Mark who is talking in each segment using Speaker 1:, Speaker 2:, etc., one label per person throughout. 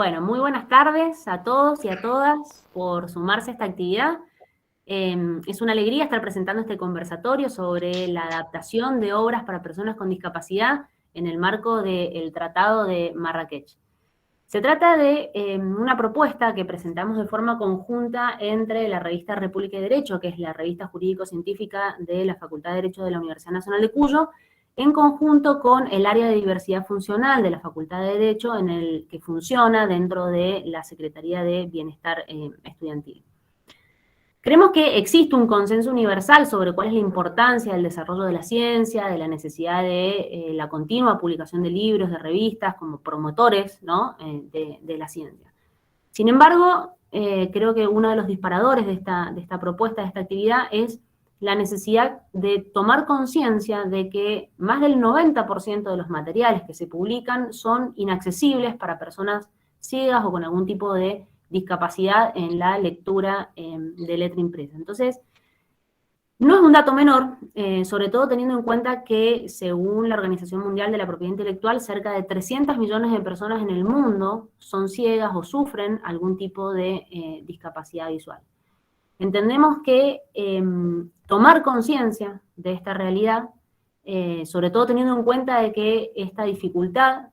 Speaker 1: Bueno, muy buenas tardes a todos y a todas por sumarse a esta actividad. Es una alegría estar presentando este conversatorio sobre la adaptación de obras para personas con discapacidad en el marco del Tratado de Marrakech. Se trata de una propuesta que presentamos de forma conjunta entre la revista República y Derecho, que es la revista jurídico-científica de la Facultad de Derecho de la Universidad Nacional de Cuyo, en conjunto con el área de diversidad funcional de la Facultad de Derecho, en el que funciona dentro de la Secretaría de Bienestar Estudiantil. Creemos que existe un consenso universal sobre cuál es la importancia del desarrollo de la ciencia, de la necesidad de la continua publicación de libros, de revistas, como promotores, ¿no? de la ciencia. Sin embargo, creo que uno de los disparadores de esta propuesta, de esta actividad, es la necesidad de tomar conciencia de que más del 90% de los materiales que se publican son inaccesibles para personas ciegas o con algún tipo de discapacidad en la lectura de letra impresa. Entonces, no es un dato menor, sobre todo teniendo en cuenta que, según la Organización Mundial de la Propiedad Intelectual, cerca de 300 millones de personas en el mundo son ciegas o sufren algún tipo de discapacidad visual. Entendemos que tomar conciencia de esta realidad, sobre todo teniendo en cuenta de que esta dificultad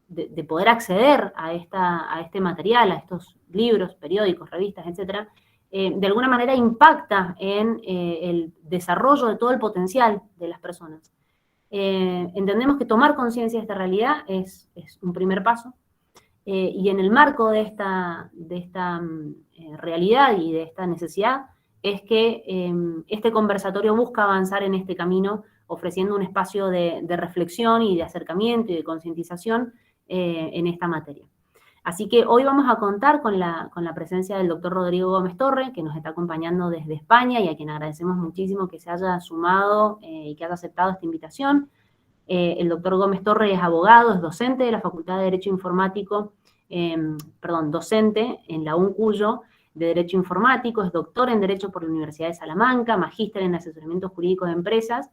Speaker 1: de poder acceder a este material, a estos libros, periódicos, revistas, etcétera, de alguna manera impacta en el desarrollo de todo el potencial de las personas. Entendemos que tomar conciencia de esta realidad es un primer paso, y en el marco de esta realidad y de esta necesidad es que este conversatorio busca avanzar en este camino, ofreciendo un espacio de reflexión y de acercamiento y de concientización en esta materia. Así que hoy vamos a contar con la presencia del doctor Rodrigo Gómez Torre, que nos está acompañando desde España y a quien agradecemos muchísimo que se haya sumado y que haya aceptado esta invitación. El doctor Gómez Torre es abogado, es docente de la Facultad de Derecho Informático, docente en la UNCuyo de Derecho Informático, es doctor en Derecho por la Universidad de Salamanca, magíster en asesoramiento jurídico de empresas,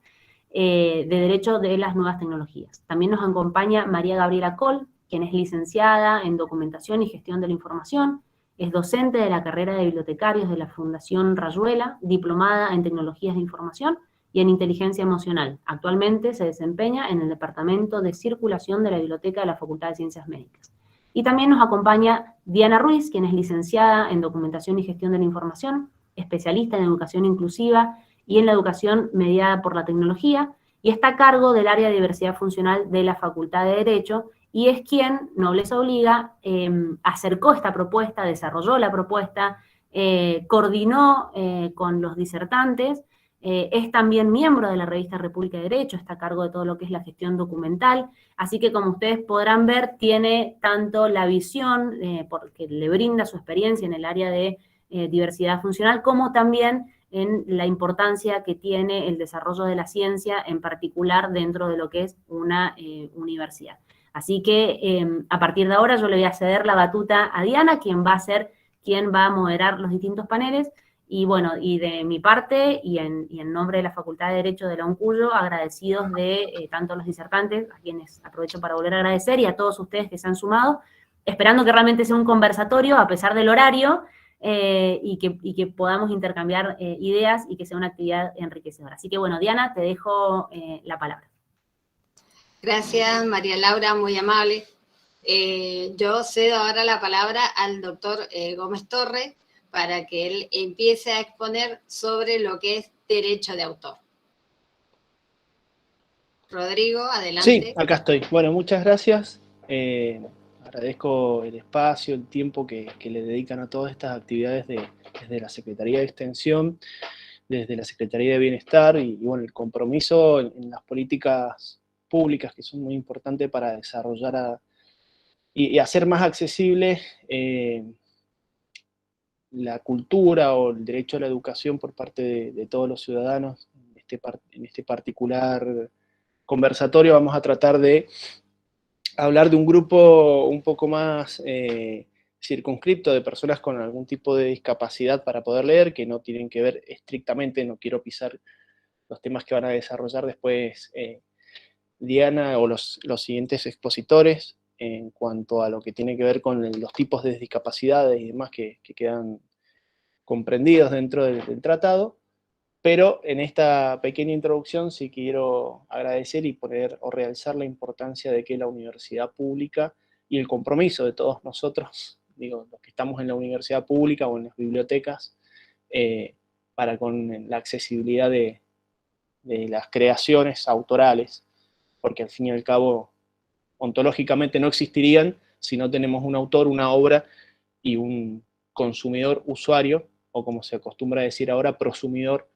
Speaker 1: de Derecho de las Nuevas Tecnologías. También nos acompaña María Gabriela Coll, quien es licenciada en Documentación y Gestión de la Información, es docente de la carrera de bibliotecarios de la Fundación Rayuela, diplomada en Tecnologías de Información y en Inteligencia Emocional. Actualmente se desempeña en el Departamento de Circulación de la Biblioteca de la Facultad de Ciencias Médicas. Y también nos acompaña Diana Ruiz, quien es licenciada en Documentación y Gestión de la Información, especialista en Educación Inclusiva y en la Educación Mediada por la Tecnología, y está a cargo del área de diversidad funcional de la Facultad de Derecho, y es quien, nobleza obliga, acercó esta propuesta, desarrolló la propuesta, coordinó con los disertantes, es también miembro de la revista República y Derecho, está a cargo de todo lo que es la gestión documental, así que como ustedes podrán ver, tiene tanto la visión, porque le brinda su experiencia en el área de diversidad funcional, como también en la importancia que tiene el desarrollo de la ciencia, en particular dentro de lo que es una universidad. Así que a partir de ahora yo le voy a ceder la batuta a Diana, quien va a moderar los distintos paneles. Y bueno, y de mi parte, y en nombre de la Facultad de Derecho de la UNCuyo, agradecidos de tanto los disertantes, a quienes aprovecho para volver a agradecer, y a todos ustedes que se han sumado, esperando que realmente sea un conversatorio, a pesar del horario, y que podamos intercambiar ideas y que sea una actividad enriquecedora. Así que bueno, Diana, te dejo la palabra.
Speaker 2: Gracias, María Laura, muy amable. Yo cedo ahora la palabra al doctor Gómez Torre, para que él empiece a exponer sobre lo que es derecho de autor. Rodrigo, adelante.
Speaker 3: Sí, acá estoy. Bueno, muchas gracias. Agradezco el espacio, el tiempo que le dedican a todas estas actividades desde la Secretaría de Extensión, desde la Secretaría de Bienestar y bueno, el compromiso en las políticas públicas que son muy importantes para desarrollar y hacer más accesible la cultura o el derecho a la educación por parte de todos los ciudadanos. En este particular conversatorio vamos a tratar de hablar de un grupo un poco más circunscripto de personas con algún tipo de discapacidad para poder leer, que no tienen que ver estrictamente, no quiero pisar los temas que van a desarrollar después Diana o los siguientes expositores, en cuanto a lo que tiene que ver con los tipos de discapacidades y demás que quedan comprendidos dentro del tratado, pero en esta pequeña introducción sí quiero agradecer y poner o realzar la importancia de que la universidad pública y el compromiso de todos nosotros, digo, los que estamos en la universidad pública o en las bibliotecas, para con la accesibilidad de las creaciones autorales, porque al fin y al cabo ontológicamente no existirían si no tenemos un autor, una obra y un consumidor usuario, o como se acostumbra a decir ahora, prosumidor,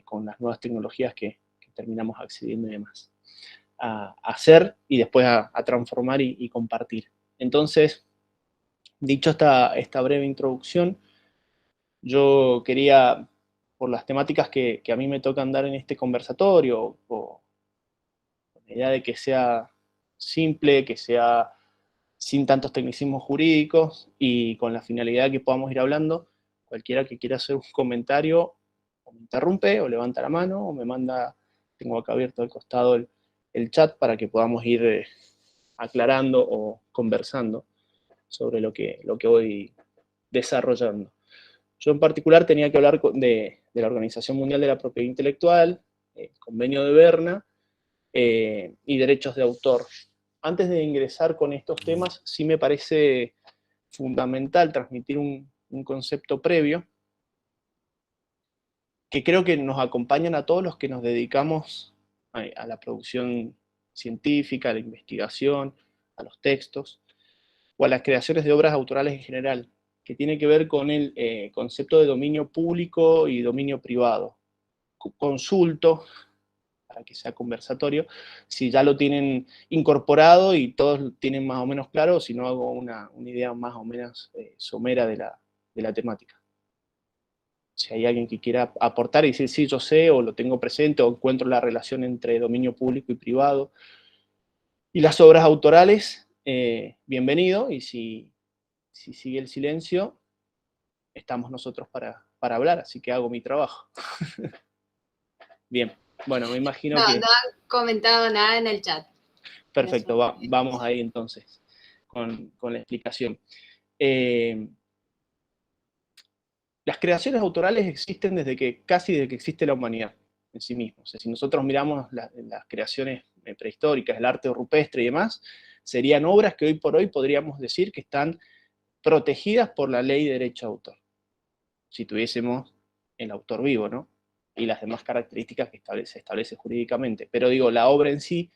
Speaker 3: con las nuevas tecnologías que terminamos accediendo y demás, a hacer y después a transformar y compartir. Entonces, dicho esta breve introducción, yo quería, por las temáticas que a mí me tocan dar en este conversatorio, o la idea de que sea simple, que sea sin tantos tecnicismos jurídicos y con la finalidad que podamos ir hablando, cualquiera que quiera hacer un comentario, o me interrumpe, o levanta la mano, o me manda, tengo acá abierto al costado el chat para que podamos ir aclarando o conversando sobre lo que voy desarrollando. Yo en particular tenía que hablar de la Organización Mundial de la Propiedad Intelectual, el convenio de Berna, y derechos de autor. Antes de ingresar con estos temas, sí me parece fundamental transmitir un concepto previo que creo que nos acompañan a todos los que nos dedicamos a la producción científica, a la investigación, a los textos, o a las creaciones de obras autorales en general, que tiene que ver con el concepto de dominio público y dominio privado. Consulto, para que sea conversatorio, si ya lo tienen incorporado y todos tienen más o menos claro, o si no hago una idea más o menos somera de la temática. Si hay alguien que quiera aportar y decir, sí, yo sé, o lo tengo presente, o encuentro la relación entre dominio público y privado. Y las obras autorales, bienvenido, y si sigue el silencio, estamos nosotros para hablar, así que hago mi trabajo. Bien, bueno, me imagino que...
Speaker 2: No han comentado nada en el chat.
Speaker 3: Perfecto, vamos ahí entonces con la explicación. Las creaciones autorales existen casi desde que existe la humanidad en sí misma. O sea, si nosotros miramos las creaciones prehistóricas, el arte rupestre y demás, serían obras que hoy por hoy podríamos decir que están protegidas por la ley de derecho de autor, si tuviésemos el autor vivo, ¿no? Y las demás características que se establece jurídicamente. Pero digo, la obra en sí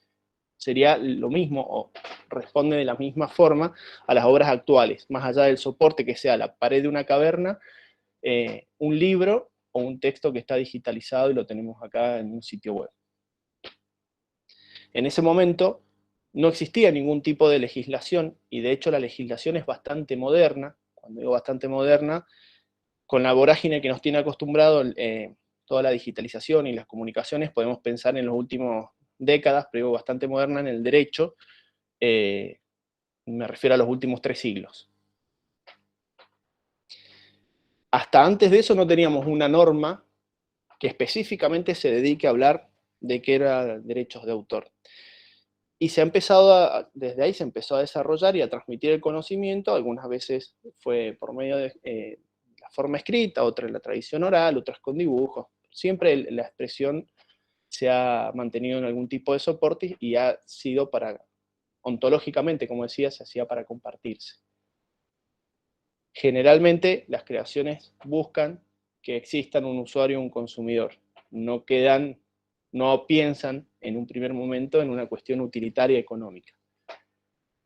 Speaker 3: sería lo mismo, o responde de la misma forma a las obras actuales, más allá del soporte que sea la pared de una caverna, un libro o un texto que está digitalizado y lo tenemos acá en un sitio web. En ese momento no existía ningún tipo de legislación, y de hecho la legislación es bastante moderna. Cuando digo bastante moderna, con la vorágine que nos tiene acostumbrado toda la digitalización y las comunicaciones, podemos pensar en los últimos décadas, pero digo bastante moderna en el derecho, me refiero a los últimos 3 siglos. Hasta antes de eso no teníamos una norma que específicamente se dedique a hablar de qué eran derechos de autor. Y se ha empezado desde ahí se empezó a desarrollar y a transmitir el conocimiento, algunas veces fue por medio de la forma escrita, otra en la tradición oral, otras con dibujos. Siempre la expresión se ha mantenido en algún tipo de soporte y ha sido ontológicamente, como decía, se hacía para compartirse. Generalmente las creaciones buscan que existan un usuario y un consumidor. No piensan en un primer momento en una cuestión utilitaria económica.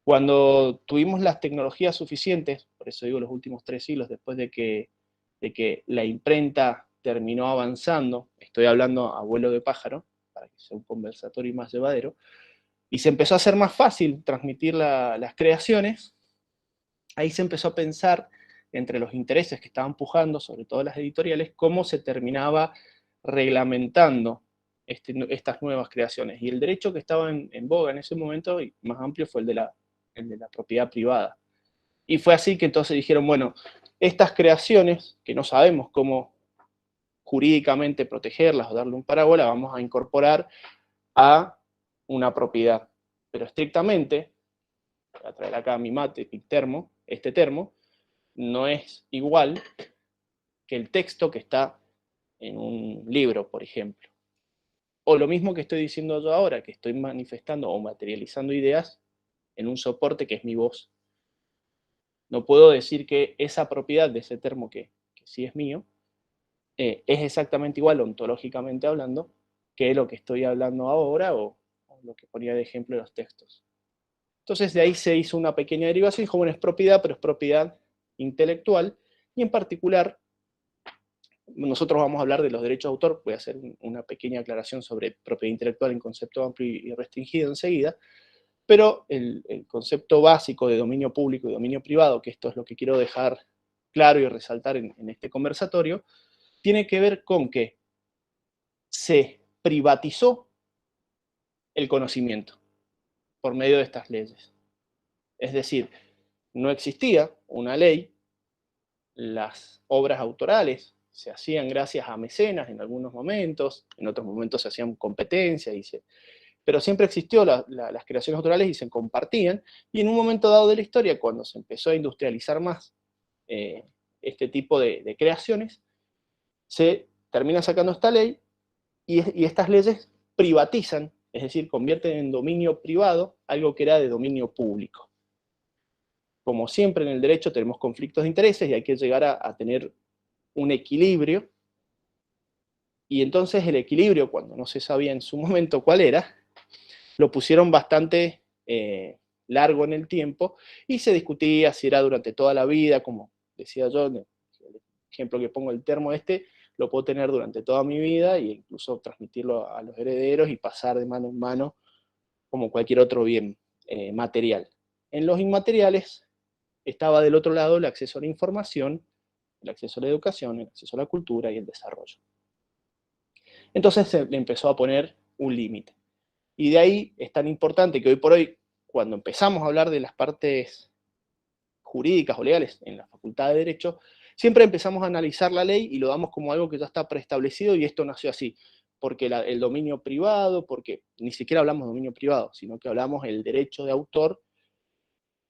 Speaker 3: Cuando tuvimos las tecnologías suficientes, por eso digo los últimos 3 siglos, después de que la imprenta terminó avanzando, estoy hablando a vuelo de pájaro, para que sea un conversatorio más llevadero, y se empezó a hacer más fácil transmitir las creaciones, ahí se empezó a pensar, entre los intereses que estaban pujando, sobre todo las editoriales, cómo se terminaba reglamentando estas nuevas creaciones. Y el derecho que estaba en boga en ese momento, y más amplio, fue el de la propiedad privada. Y fue así que entonces dijeron, bueno, estas creaciones, que no sabemos cómo jurídicamente protegerlas o darle un parábola, vamos a incorporar a una propiedad. Pero estrictamente, voy a traer acá mi mate, mi termo, este termo, no es igual que el texto que está en un libro, por ejemplo. O lo mismo que estoy diciendo yo ahora, que estoy manifestando o materializando ideas en un soporte que es mi voz. No puedo decir que esa propiedad de ese termo que sí es mío, es exactamente igual, ontológicamente hablando, que lo que estoy hablando ahora o lo que ponía de ejemplo en los textos. Entonces de ahí se hizo una pequeña derivación, dijo, bueno, es propiedad, pero es propiedad intelectual, y en particular, nosotros vamos a hablar de los derechos de autor, voy a hacer una pequeña aclaración sobre propiedad intelectual en concepto amplio y restringido enseguida, pero el concepto básico de dominio público y dominio privado, que esto es lo que quiero dejar claro y resaltar en este conversatorio, tiene que ver con que se privatizó el conocimiento por medio de estas leyes. Es decir, no existía una ley, las obras autorales se hacían gracias a mecenas en algunos momentos, en otros momentos se hacían competencias, pero siempre existió las creaciones autorales y se compartían, y en un momento dado de la historia, cuando se empezó a industrializar más este tipo de creaciones, se termina sacando esta ley, y estas leyes privatizan, es decir, convierten en dominio privado algo que era de dominio público. Como siempre en el derecho tenemos conflictos de intereses y hay que llegar a tener un equilibrio, y entonces el equilibrio, cuando no se sabía en su momento cuál era, lo pusieron bastante largo en el tiempo, y se discutía si era durante toda la vida, como decía yo, el ejemplo que pongo, el termo este, lo puedo tener durante toda mi vida, e incluso transmitirlo a los herederos y pasar de mano en mano como cualquier otro bien material. En los inmateriales estaba del otro lado el acceso a la información, el acceso a la educación, el acceso a la cultura y el desarrollo. Entonces se le empezó a poner un límite. Y de ahí es tan importante que hoy por hoy, cuando empezamos a hablar de las partes jurídicas o legales en la Facultad de Derecho, siempre empezamos a analizar la ley y lo damos como algo que ya está preestablecido, y esto nació así, porque el dominio privado, porque ni siquiera hablamos de dominio privado, sino que hablamos del derecho de autor,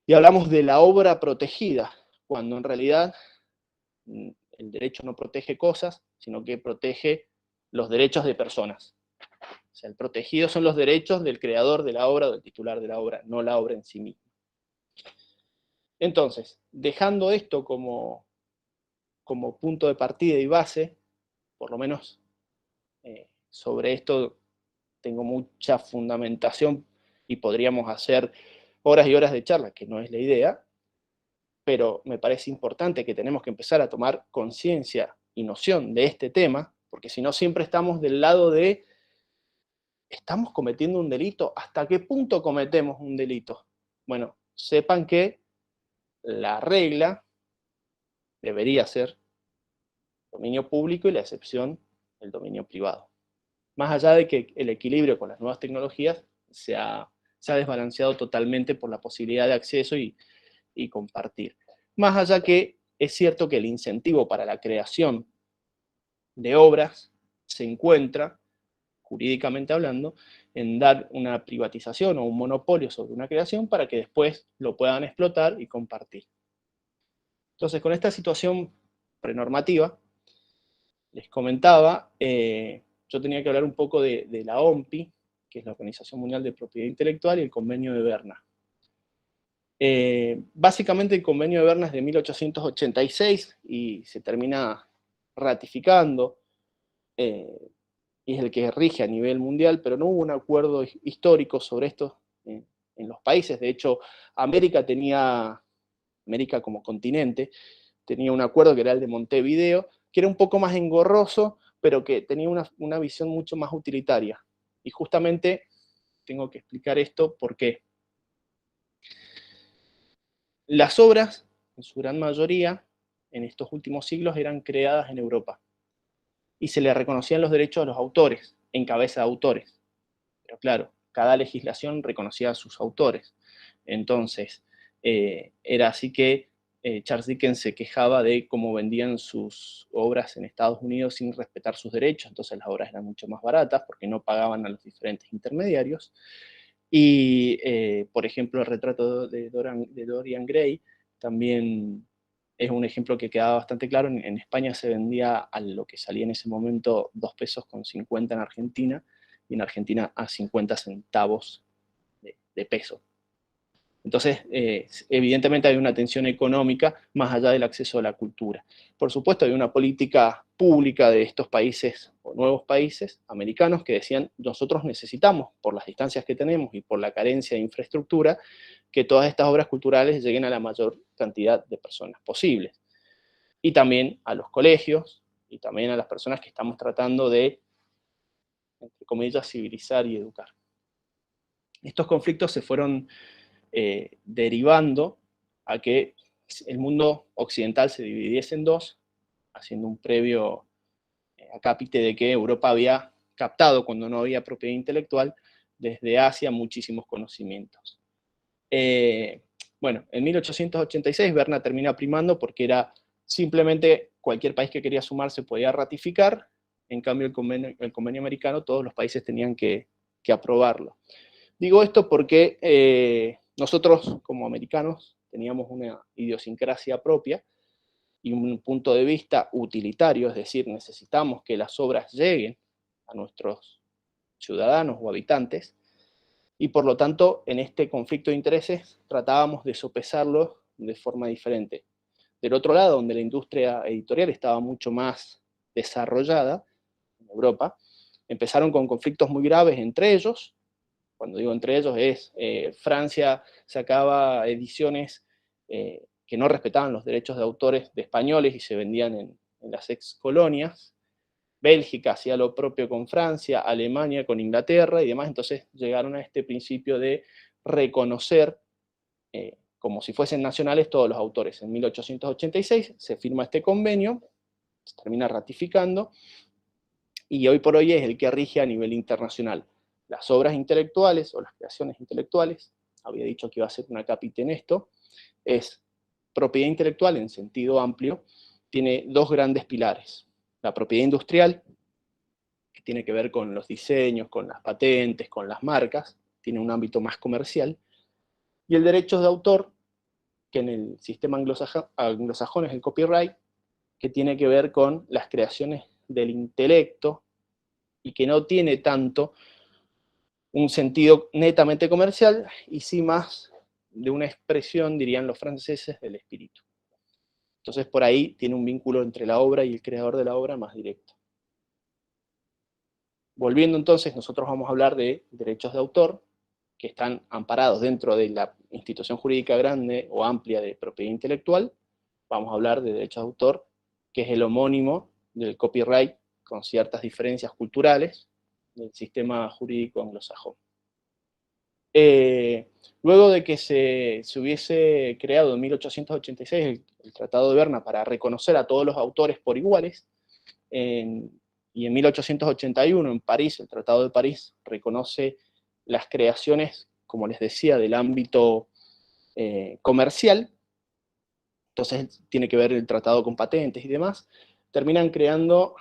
Speaker 3: y hablamos de la obra protegida, cuando en realidad el derecho no protege cosas, sino que protege los derechos de personas. O sea, el protegido son los derechos del creador de la obra o del titular de la obra, no la obra en sí misma. Entonces, dejando esto como punto de partida y base, por lo menos sobre esto tengo mucha fundamentación y podríamos hacer horas y horas de charla, que no es la idea, pero me parece importante que tenemos que empezar a tomar conciencia y noción de este tema, porque si no siempre estamos del lado de ¿estamos cometiendo un delito? ¿Hasta qué punto cometemos un delito? Bueno, sepan que la regla debería ser dominio público y la excepción el dominio privado. Más allá de que el equilibrio con las nuevas tecnologías se ha desbalanceado totalmente por la posibilidad de acceso y compartir. Más allá que es cierto que el incentivo para la creación de obras se encuentra, jurídicamente hablando, en dar una privatización o un monopolio sobre una creación para que después lo puedan explotar y compartir. Entonces, con esta situación prenormativa, les comentaba, yo tenía que hablar un poco de la OMPI, que es la Organización Mundial de Propiedad Intelectual, y el Convenio de Berna. Básicamente el Convenio de Berna es de 1886 y se termina ratificando, y es el que rige a nivel mundial, pero no hubo un acuerdo histórico sobre esto en los países. De hecho, América como continente, tenía un acuerdo que era el de Montevideo, que era un poco más engorroso, pero que tenía una visión mucho más utilitaria. Y justamente tengo que explicar esto porque las obras, en su gran mayoría, en estos últimos siglos, eran creadas en Europa. Y se le reconocían los derechos a los autores, en cabeza de autores. Pero claro, cada legislación reconocía a sus autores. Entonces, era así que Charles Dickens se quejaba de cómo vendían sus obras en Estados Unidos sin respetar sus derechos, entonces las obras eran mucho más baratas porque no pagaban a los diferentes intermediarios. Y, por ejemplo, el retrato de Dorian Gray también es un ejemplo que quedaba bastante claro. En España se vendía a lo que salía en ese momento 2 pesos con 50 en Argentina, y en Argentina a 50 centavos de peso. Entonces, evidentemente hay una tensión económica más allá del acceso a la cultura. Por supuesto, hay una política pública de estos países, o nuevos países americanos, que decían, nosotros necesitamos, por las distancias que tenemos y por la carencia de infraestructura, que todas estas obras culturales lleguen a la mayor cantidad de personas posibles. Y también a los colegios, y también a las personas que estamos tratando de, entre comillas, civilizar y educar. Estos conflictos se fueron derivando a que el mundo occidental se dividiese en dos, haciendo un previo acápite de que Europa había captado, cuando no había propiedad intelectual, desde Asia muchísimos conocimientos. Bueno, en 1886 Berna termina primando porque era simplemente cualquier país que quería sumarse podía ratificar, en cambio el convenio americano todos los países tenían que aprobarlo. Digo esto porque nosotros como americanos teníamos una idiosincrasia propia y un punto de vista utilitario, es decir, necesitamos que las obras lleguen a nuestros ciudadanos o habitantes, y por lo tanto en este conflicto de intereses tratábamos de sopesarlo de forma diferente. Del otro lado, donde la industria editorial estaba mucho más desarrollada, en Europa, empezaron con conflictos muy graves entre ellos. Cuando digo entre ellos es, Francia sacaba ediciones que no respetaban los derechos de autores de españoles y se vendían en las ex colonias. Bélgica hacía lo propio con Francia, Alemania con Inglaterra y demás. Entonces llegaron a este principio de reconocer como si fuesen nacionales todos los autores. En 1886 se firma este convenio, se termina ratificando, y hoy por hoy es el que rige a nivel internacional las obras intelectuales o las creaciones intelectuales. Había dicho que iba a ser una acápite en esto. Es propiedad intelectual en sentido amplio. Tiene dos grandes pilares. La propiedad industrial, que tiene que ver con los diseños, con las patentes, con las marcas, tiene un ámbito más comercial. Y el derecho de autor, que en el sistema anglosajón es el copyright, que tiene que ver con las creaciones del intelecto y que no tiene tanto un sentido netamente comercial, y sí más de una expresión, dirían los franceses, del espíritu. Entonces por ahí tiene un vínculo entre la obra y el creador de la obra más directo. Volviendo entonces, nosotros vamos a hablar de derechos de autor, que están amparados dentro de la institución jurídica grande o amplia de propiedad intelectual. Vamos a hablar de derechos de autor, que es el homónimo del copyright, con ciertas diferencias culturales del sistema jurídico anglosajón. Luego de que se hubiese creado en 1886 el Tratado de Berna para reconocer a todos los autores por iguales, y en 1881 en París, el Tratado de París reconoce las creaciones, como les decía, del ámbito comercial. Entonces tiene que ver el tratado con patentes y demás. Terminan creando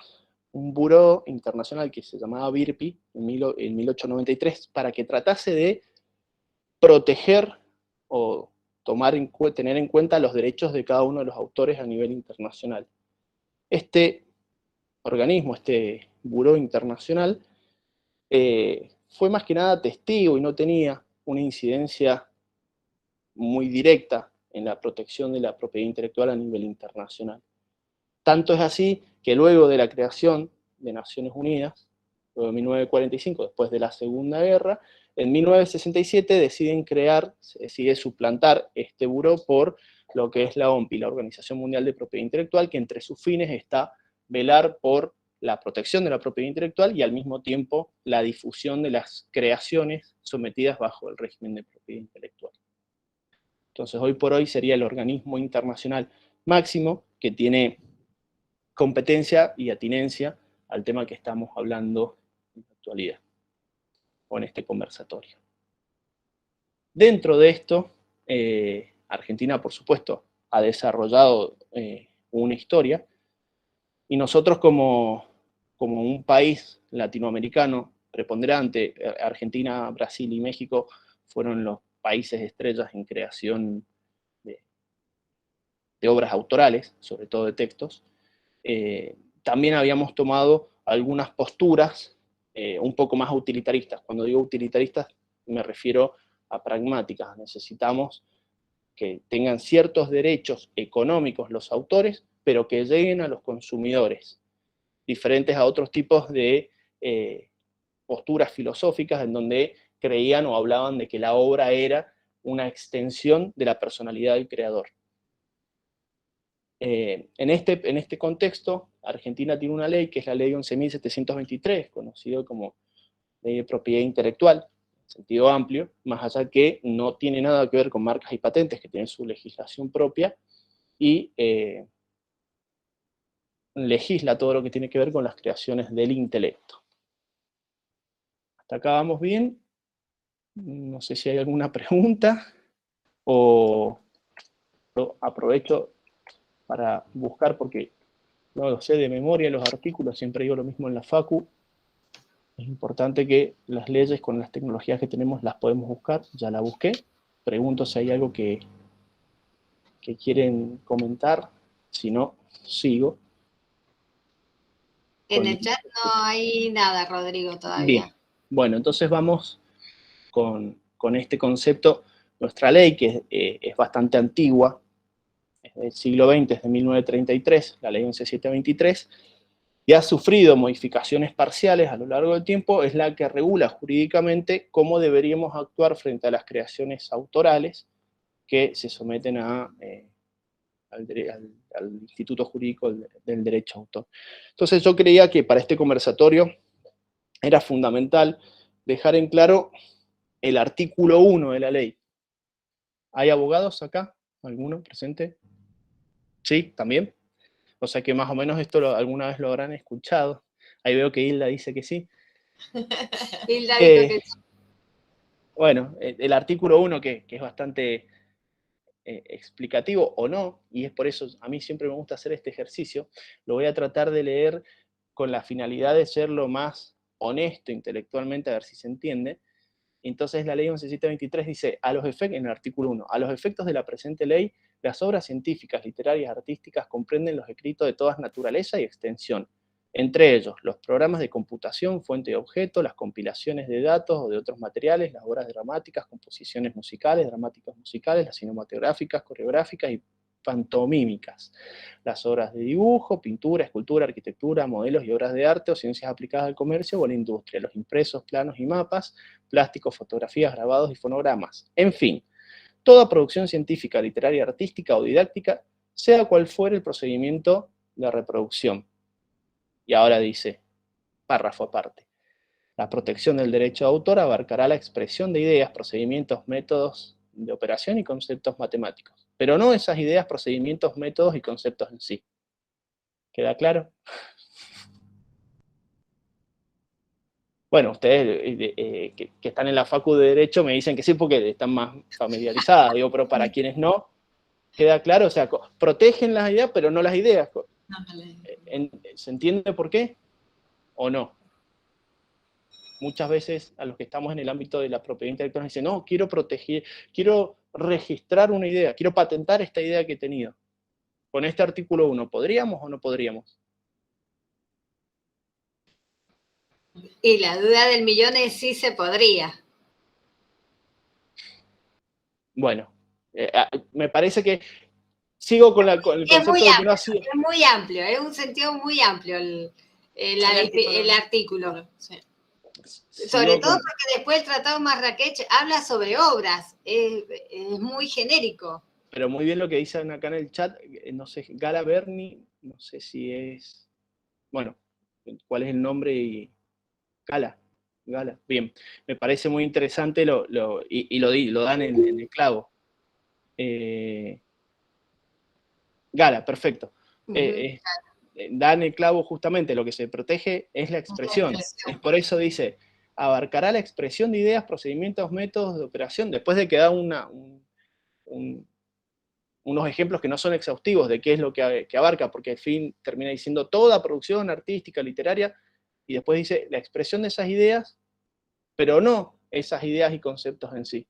Speaker 3: un buró internacional que se llamaba BIRPI en 1893 para que tratase de proteger o tener en cuenta los derechos de cada uno de los autores a nivel internacional. Este organismo, este buró internacional, fue más que nada testigo y no tenía una incidencia muy directa en la protección de la propiedad intelectual a nivel internacional. Tanto es así que luego de la creación de Naciones Unidas, luego de 1945, después de la Segunda Guerra, en 1967 se decide suplantar este buró por lo que es la OMPI, la Organización Mundial de Propiedad Intelectual, que entre sus fines está velar por la protección de la propiedad intelectual y al mismo tiempo la difusión de las creaciones sometidas bajo el régimen de propiedad intelectual. Entonces, hoy por hoy sería el organismo internacional máximo que tiene competencia y atinencia al tema que estamos hablando en la actualidad, o en este conversatorio. Dentro de esto, Argentina, por supuesto, ha desarrollado una historia, y nosotros como un país latinoamericano preponderante, Argentina, Brasil y México, fueron los países estrellas en creación de obras autorales, sobre todo de textos, también habíamos tomado algunas posturas un poco más utilitaristas. Cuando digo utilitaristas me refiero a pragmáticas. Necesitamos que tengan ciertos derechos económicos los autores, pero que lleguen a los consumidores, diferentes a otros tipos de posturas filosóficas en donde creían o hablaban de que la obra era una extensión de la personalidad del creador. En este contexto, Argentina tiene una ley que es la ley 11.723, conocida como ley de propiedad intelectual, en sentido amplio, más allá que no tiene nada que ver con marcas y patentes, que tienen su legislación propia, y legisla todo lo que tiene que ver con las creaciones del intelecto. Hasta acá vamos bien. No sé si hay alguna pregunta, o aprovecho para buscar, porque no lo sé de memoria los artículos, siempre digo lo mismo en la facu. Es importante que las leyes con las tecnologías que tenemos las podemos buscar. Ya la busqué. Pregunto si hay algo que quieren comentar. Si no, sigo.
Speaker 2: En el chat no hay nada, Rodrigo, todavía.
Speaker 3: Bien. Bueno, entonces vamos con este concepto. Nuestra ley, que es bastante antigua, es del siglo XX, es de 1933, la ley 11.723, y ha sufrido modificaciones parciales a lo largo del tiempo, es la que regula jurídicamente cómo deberíamos actuar frente a las creaciones autorales que se someten al Instituto Jurídico del Derecho a Autor. Entonces yo creía que para este conversatorio era fundamental dejar en claro el artículo 1 de la ley. ¿Hay abogados acá? ¿Alguno presente? ¿Sí? ¿También? O sea que más o menos esto alguna vez lo habrán escuchado. Ahí veo que Hilda dice que sí.
Speaker 2: Hilda dijo que sí.
Speaker 3: Bueno, el artículo 1, que es bastante explicativo o no, y es por eso a mí siempre me gusta hacer este ejercicio, lo voy a tratar de leer con la finalidad de ser lo más honesto intelectualmente, a ver si se entiende. Entonces la ley 11.723 dice, en el artículo 1, a los efectos de la presente ley, las obras científicas, literarias, artísticas comprenden los escritos de toda naturaleza y extensión, entre ellos los programas de computación, fuente y objeto, las compilaciones de datos o de otros materiales, las obras dramáticas, composiciones musicales, dramáticas musicales, las cinematográficas, coreográficas y pantomímicas, las obras de dibujo, pintura, escultura, arquitectura, modelos y obras de arte o ciencias aplicadas al comercio o a la industria, los impresos, planos y mapas, plásticos, fotografías, grabados y fonogramas. En fin, toda producción científica, literaria, artística o didáctica, sea cual fuere el procedimiento de reproducción. Y ahora dice, párrafo aparte, la protección del derecho de autor abarcará la expresión de ideas, procedimientos, métodos de operación y conceptos matemáticos, pero no esas ideas, procedimientos, métodos y conceptos en sí. ¿Queda claro? Bueno, ustedes que están en la facu de Derecho me dicen que sí porque están más familiarizadas, digo, pero para quienes no, queda claro, o sea, protegen las ideas, pero no las ideas. ¿Se entiende por qué? ¿O no? Muchas veces a los que estamos en el ámbito de la propiedad intelectual nos dicen, no, quiero proteger, quiero registrar una idea, quiero patentar esta idea que he tenido. Con este artículo 1, ¿podríamos o no podríamos?
Speaker 2: Y la duda del millón es si se podría.
Speaker 3: Bueno, me parece que sigo con el concepto de que no ha sido...
Speaker 2: Es muy amplio, es un sentido muy amplio el artículo. Sí. Sobre todo porque después el Tratado Marrakech habla sobre obras, es muy genérico.
Speaker 3: Pero muy bien lo que dicen acá en el chat, no sé, Gala Berni, no sé si es, bueno, cuál es el nombre y... Gala, bien, me parece muy interesante y lo dan en el clavo. Gala, perfecto. Dan el clavo justamente, lo que se protege es la expresión. Es por eso dice, abarcará la expresión de ideas, procedimientos, métodos de operación, después de que da unos ejemplos que no son exhaustivos de qué es lo que abarca, porque al fin termina diciendo toda producción artística, literaria, y después dice la expresión de esas ideas, pero no esas ideas y conceptos en sí.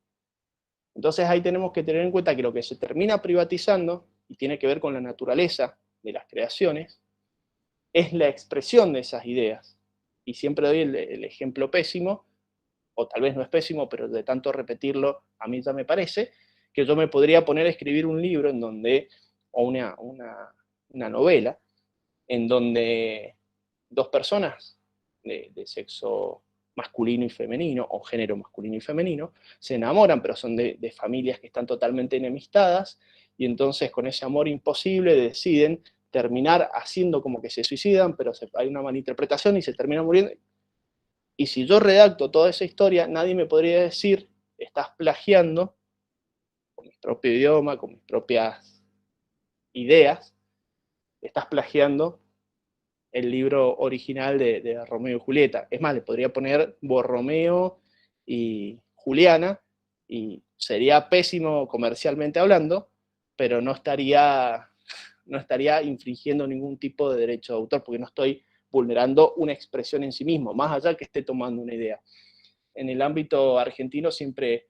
Speaker 3: Entonces ahí tenemos que tener en cuenta que lo que se termina privatizando, y tiene que ver con la naturaleza de las creaciones, es la expresión de esas ideas. Y siempre doy el ejemplo pésimo, o tal vez no es pésimo, pero de tanto repetirlo a mí ya me parece, que yo me podría poner a escribir un libro en donde, o una novela, en donde dos personas de sexo masculino y femenino, o género masculino y femenino, se enamoran, pero son de familias que están totalmente enemistadas, y entonces con ese amor imposible deciden terminar haciendo como que se suicidan, pero hay una malinterpretación y se terminan muriendo. Y si yo redacto toda esa historia, nadie me podría decir, estás plagiando, con mi propio idioma, con mis propias ideas, estás plagiando el libro original de Romeo y Julieta. Es más, le podría poner Borromeo y Juliana, y sería pésimo comercialmente hablando, pero no estaría infringiendo ningún tipo de derecho de autor, porque no estoy vulnerando una expresión en sí mismo, más allá que esté tomando una idea. En el ámbito argentino siempre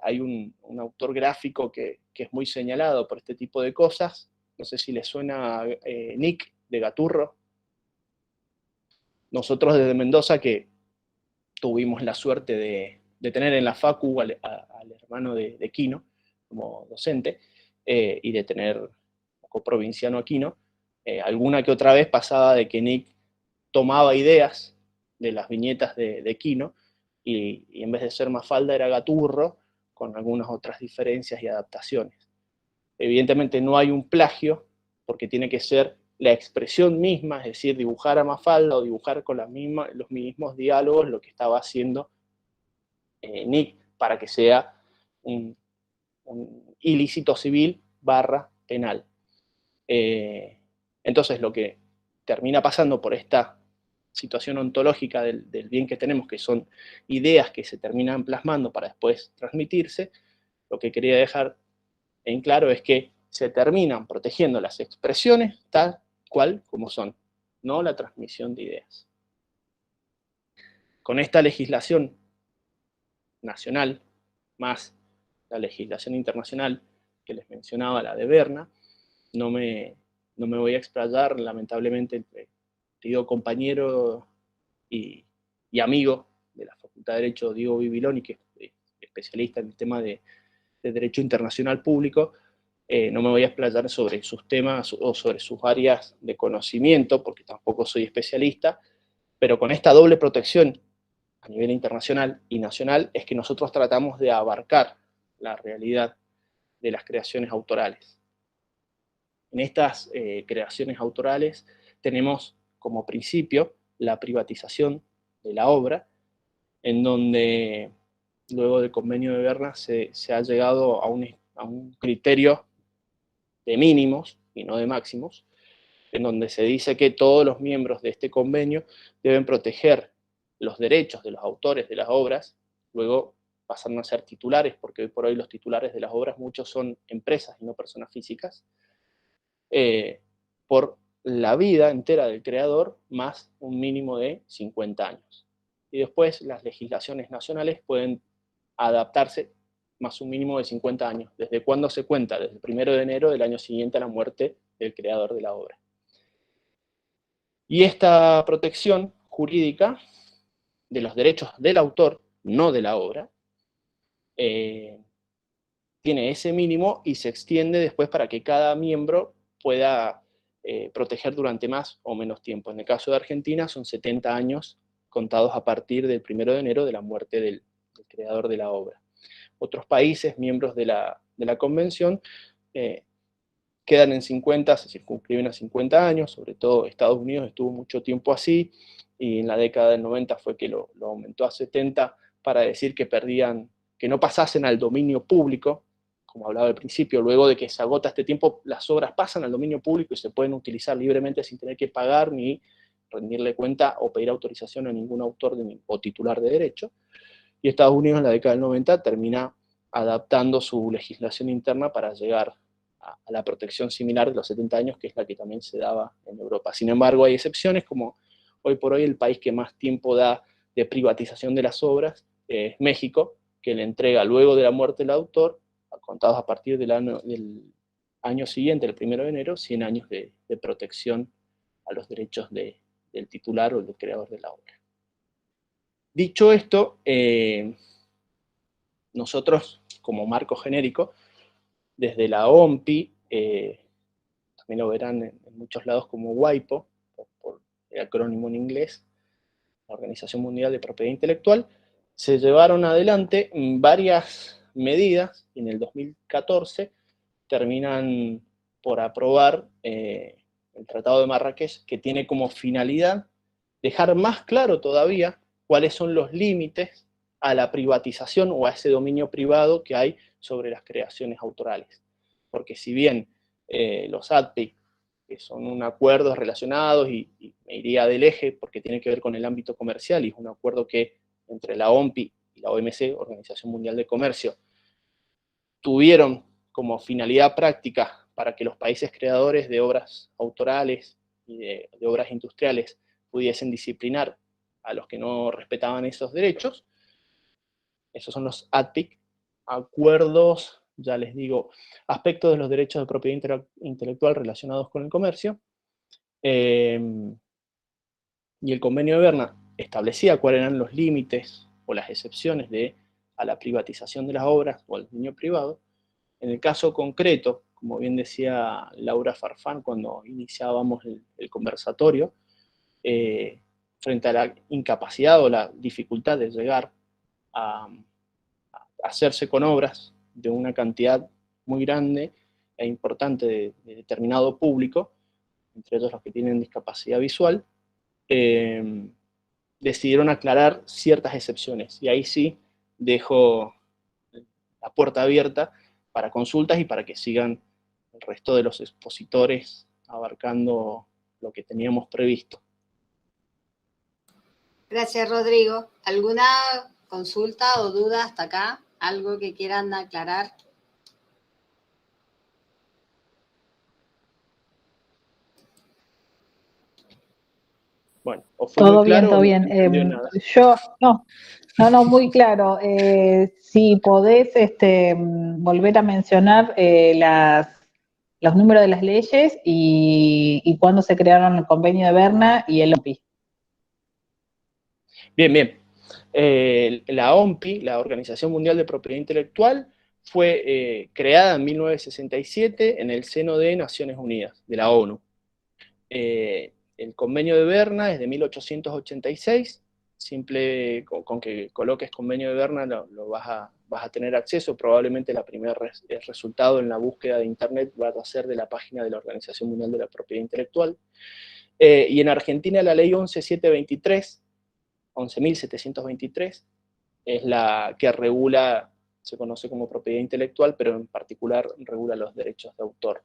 Speaker 3: hay un autor gráfico que es muy señalado por este tipo de cosas. No sé si le suena Nick de Gaturro. Nosotros desde Mendoza, que tuvimos la suerte de tener en la Facu al hermano de Quino como docente, y de tener coprovinciano Aquino, alguna que otra vez pasaba de que Nick tomaba ideas de las viñetas de Quino, y en vez de ser Mafalda era Gaturro, con algunas otras diferencias y adaptaciones. Evidentemente no hay un plagio, porque tiene que ser la expresión misma, es decir, dibujar a Mafalda o dibujar con los mismos diálogos lo que estaba haciendo Nick, para que sea un ilícito civil / penal. Entonces lo que termina pasando por esta situación ontológica del bien que tenemos, que son ideas que se terminan plasmando para después transmitirse, lo que quería dejar en claro es que se terminan protegiendo las expresiones tal cual como son, no la transmisión de ideas. Con esta legislación nacional, más la legislación internacional que les mencionaba, la de Berna, no me voy a explayar, lamentablemente, querido compañero y amigo de la Facultad de Derecho, Diego Bibiloni, que es especialista en el tema de Derecho Internacional Público, no me voy a explayar sobre sus temas o sobre sus áreas de conocimiento, porque tampoco soy especialista, pero con esta doble protección a nivel internacional y nacional es que nosotros tratamos de abarcar la realidad de las creaciones autorales. En estas creaciones autorales tenemos como principio la privatización de la obra, en donde luego del convenio de Berna se ha llegado a un criterio de mínimos y no de máximos, en donde se dice que todos los miembros de este convenio deben proteger los derechos de los autores de las obras. Luego pasaron a ser titulares, porque hoy por hoy los titulares de las obras muchos son empresas y no personas físicas, por la vida entera del creador más un mínimo de 50 años. Y después las legislaciones nacionales pueden adaptarse más un mínimo de 50 años. ¿Desde cuándo se cuenta? Desde el 1 de enero del año siguiente a la muerte del creador de la obra. Y esta protección jurídica de los derechos del autor, no de la obra, tiene ese mínimo y se extiende después para que cada miembro pueda proteger durante más o menos tiempo. En el caso de Argentina son 70 años contados a partir del 1 de enero de la muerte del creador de la obra. Otros países, miembros de la convención, quedan en 50, se circunscriben a 50 años, sobre todo Estados Unidos estuvo mucho tiempo así, y en la década del 90 fue que lo aumentó a 70 para decir que no pasasen al dominio público, como hablaba al principio. Luego de que se agota este tiempo, las obras pasan al dominio público y se pueden utilizar libremente sin tener que pagar ni rendirle cuenta o pedir autorización a ningún autor o titular de derecho. Y Estados Unidos en la década del 90 termina adaptando su legislación interna para llegar a la protección similar de los 70 años, que es la que también se daba en Europa. Sin embargo, hay excepciones, como hoy por hoy el país que más tiempo da de privatización de las obras es México, que le entrega luego de la muerte del autor, contados a partir del año siguiente, el 1 de enero, 100 años de protección a los derechos del titular o del creador de la obra. Dicho esto, nosotros, como marco genérico, desde la OMPI, también lo verán en muchos lados como WIPO, por el acrónimo en inglés, la Organización Mundial de Propiedad Intelectual, se llevaron adelante varias medidas y en el 2014 terminan por aprobar el Tratado de Marrakech, que tiene como finalidad dejar más claro todavía cuáles son los límites a la privatización o a ese dominio privado que hay sobre las creaciones autorales. Porque si bien los ADPIC, que son acuerdos relacionados, y me iría del eje porque tiene que ver con el ámbito comercial, y es un acuerdo que entre la OMPI y la OMC, Organización Mundial de Comercio, tuvieron como finalidad práctica para que los países creadores de obras autorales y de obras industriales pudiesen disciplinar a los que no respetaban esos derechos. Esos son los ADPIC, acuerdos, ya les digo, aspectos de los derechos de propiedad intelectual relacionados con el comercio. Y el convenio de Berna establecía cuáles eran los límites o las excepciones a la privatización de las obras o al dominio privado. En el caso concreto, como bien decía Laura Farfán cuando iniciábamos el conversatorio, frente a la incapacidad o la dificultad de llegar a hacerse con obras de una cantidad muy grande e importante de determinado público, entre ellos los que tienen discapacidad visual, decidieron aclarar ciertas excepciones. Y ahí sí dejo la puerta abierta para consultas y para que sigan el resto de los expositores abarcando lo que teníamos previsto.
Speaker 2: Gracias, Rodrigo. ¿Alguna consulta o duda hasta acá? ¿Algo que quieran aclarar?
Speaker 3: Bueno, ¿o fue
Speaker 4: todo
Speaker 3: muy claro?
Speaker 4: Todo bien, todo bien. Yo, no, muy claro. Si podés volver a mencionar los números de las leyes y cuándo se crearon el convenio de Berna y el OMPI.
Speaker 3: Bien. La OMPI, la Organización Mundial de Propiedad Intelectual, fue creada en 1967 en el seno de Naciones Unidas, de la ONU. El convenio de Berna es de 1886, simple con que coloques convenio de Berna lo vas a tener acceso. Probablemente el resultado en la búsqueda de internet va a ser de la página de la Organización Mundial de la Propiedad Intelectual. Y en Argentina la ley 11.723 es la que regula, se conoce como propiedad intelectual, pero en particular regula los derechos de autor.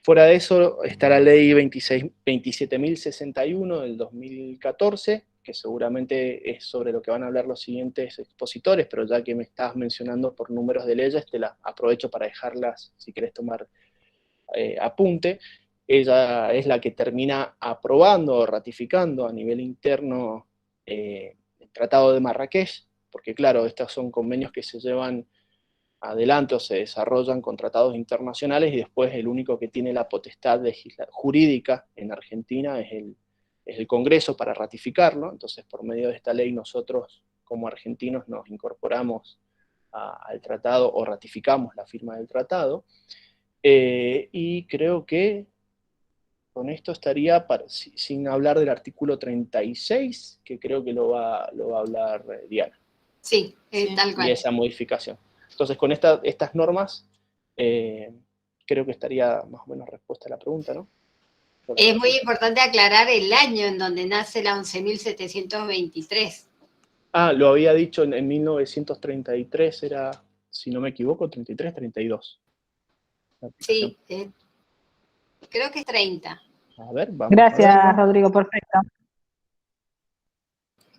Speaker 3: Fuera de eso está la ley 27.061 del 2014, que seguramente es sobre lo que van a hablar los siguientes expositores, pero ya que me estás mencionando por números de leyes, te las aprovecho para dejarlas, si querés tomar apunte. Ella es la que termina aprobando o ratificando a nivel interno el Tratado de Marrakech, porque claro, estos son convenios que se llevan adelante o se desarrollan con tratados internacionales, y después el único que tiene la potestad jurídica en Argentina es el Congreso para ratificarlo. Entonces, por medio de esta ley, nosotros como argentinos nos incorporamos al tratado o ratificamos la firma del tratado, y creo que con esto estaría, sin hablar del artículo 36, que creo que lo va a hablar Diana.
Speaker 2: Sí, tal cual.
Speaker 3: Y esa modificación. Entonces, con estas normas, creo que estaría más o menos respuesta a la pregunta, ¿no?
Speaker 2: Es muy importante aclarar el año en donde nace la 11.723.
Speaker 3: Lo había dicho en 1933, era, si no me equivoco, 33, 32.
Speaker 2: Sí, creo que es 30.
Speaker 3: A ver, vamos.
Speaker 4: Gracias, Rodrigo, perfecto.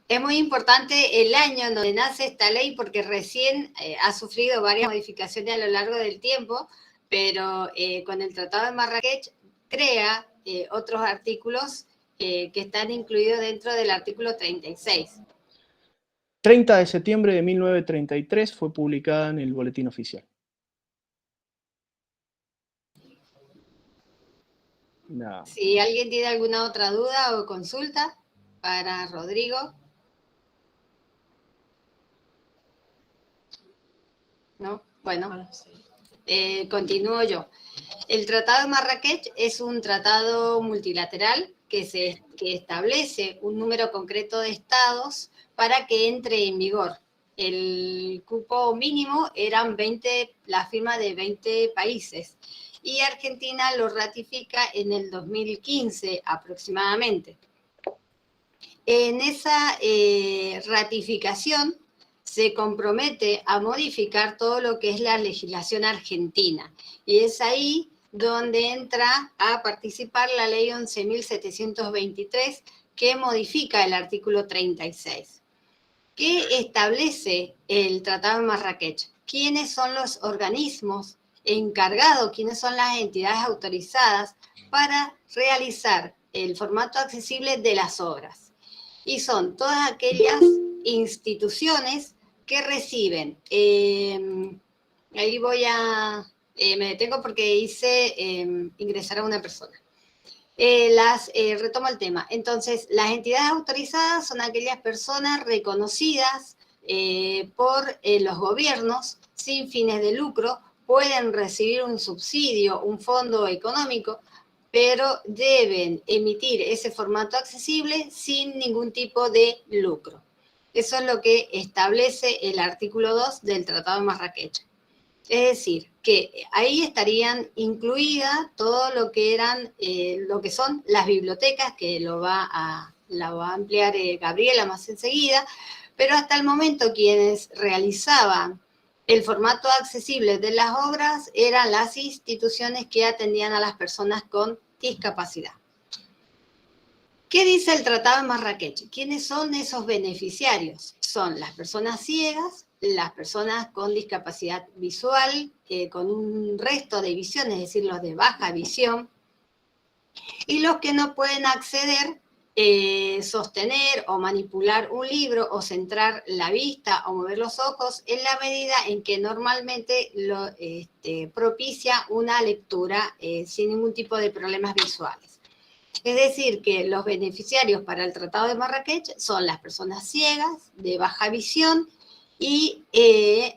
Speaker 2: Es muy importante el año en donde nace esta ley porque recién ha sufrido varias modificaciones a lo largo del tiempo, pero con el Tratado de Marrakech crea otros artículos que están incluidos dentro del artículo 36.
Speaker 3: 30 de septiembre de 1933 fue publicada en el Boletín Oficial. No.
Speaker 2: Si alguien tiene alguna otra duda o consulta para Rodrigo. ¿No? Bueno, continúo yo. El Tratado de Marrakech es un tratado multilateral que establece un número concreto de estados para que entre en vigor. El cupo mínimo eran 20, la firma de 20 países, y Argentina lo ratifica en el 2015 aproximadamente. En esa ratificación se compromete a modificar todo lo que es la legislación argentina, y es ahí donde entra a participar la ley 11.723, que modifica el artículo 36. ¿Qué establece el Tratado de Marrakech? ¿Quiénes son los organismos encargados, quiénes son las entidades autorizadas para realizar el formato accesible de las obras? Y son todas aquellas instituciones que reciben, ahí me detengo porque hice ingresar a una persona. Retomo el tema. Entonces, las entidades autorizadas son aquellas personas reconocidas por los gobiernos sin fines de lucro, pueden recibir un subsidio, un fondo económico, pero deben emitir ese formato accesible sin ningún tipo de lucro. Eso es lo que establece el artículo 2 del Tratado de Marrakech. Es decir, que ahí estarían incluidas todo lo que son las bibliotecas, que la va a ampliar Gabriela más enseguida, pero hasta el momento quienes realizaban el formato accesible de las obras eran las instituciones que atendían a las personas con discapacidad. ¿Qué dice el Tratado de Marrakech? ¿Quiénes son esos beneficiarios? Son las personas ciegas, las personas con discapacidad visual, con un resto de visión, es decir, los de baja visión, y los que no pueden acceder, sostener o manipular un libro o centrar la vista o mover los ojos en la medida en que normalmente propicia una lectura sin ningún tipo de problemas visuales. Es decir, que los beneficiarios para el Tratado de Marrakech son las personas ciegas, de baja visión, y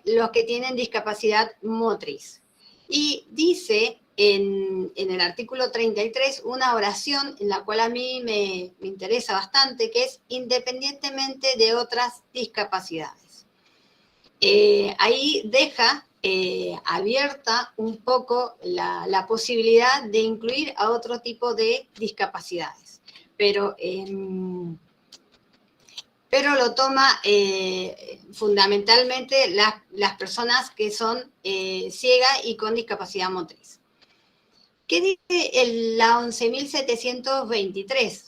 Speaker 2: los que tienen discapacidad motriz. Y dice en el artículo 33 una oración en la cual a mí me interesa bastante, que es independientemente de otras discapacidades. Ahí deja abierta un poco la posibilidad de incluir a otro tipo de discapacidades, pero lo toma fundamentalmente las personas que son ciegas y con discapacidad motriz. ¿Qué dice la 11.723?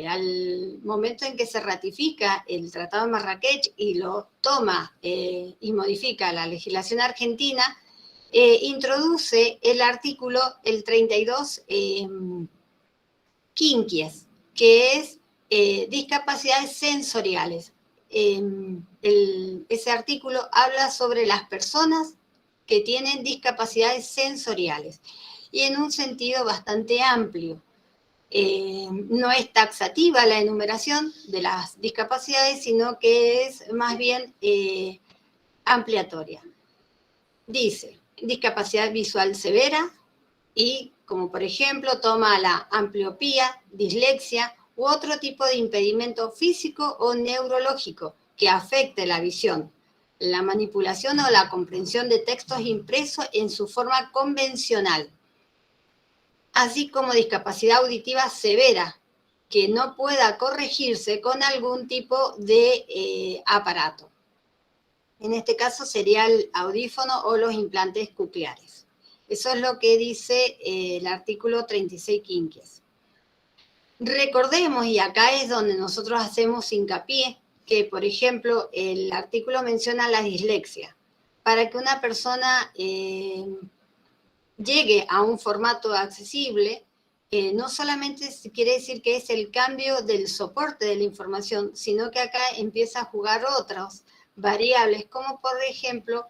Speaker 2: Al momento en que se ratifica el Tratado de Marrakech y lo toma y modifica la legislación argentina, introduce el artículo, el 32 quinquies, que es discapacidades sensoriales. Ese artículo habla sobre las personas que tienen discapacidades sensoriales, y en un sentido bastante amplio. No es taxativa la enumeración de las discapacidades, sino que es más bien ampliatoria. Dice, discapacidad visual severa, y como por ejemplo toma la ambliopía, dislexia u otro tipo de impedimento físico o neurológico que afecte la visión, la manipulación o la comprensión de textos impresos en su forma convencional, así como discapacidad auditiva severa, que no pueda corregirse con algún tipo de aparato. En este caso sería el audífono o los implantes cocleares. Eso es lo que dice el artículo 36 quinquies. Recordemos, y acá es donde nosotros hacemos hincapié, que por ejemplo el artículo menciona la dislexia. Para que una persona llegue a un formato accesible, no solamente quiere decir que es el cambio del soporte de la información, sino que acá empieza a jugar otras variables, como por ejemplo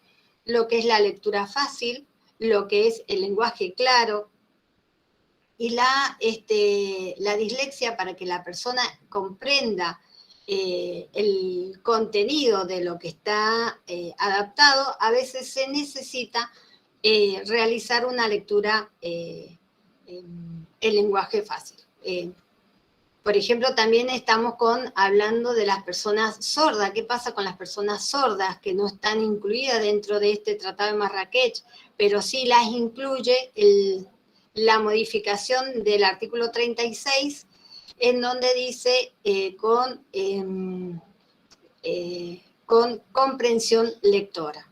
Speaker 2: lo que es la lectura fácil, lo que es el lenguaje claro, y la dislexia, para que la persona comprenda el contenido de lo que está adaptado. A veces se necesita realizar una lectura en lenguaje fácil. Por ejemplo, también estamos hablando de las personas sordas. ¿Qué pasa con las personas sordas que no están incluidas dentro de este Tratado de Marrakech, pero sí las incluye la modificación del artículo 36, en donde dice con comprensión lectora?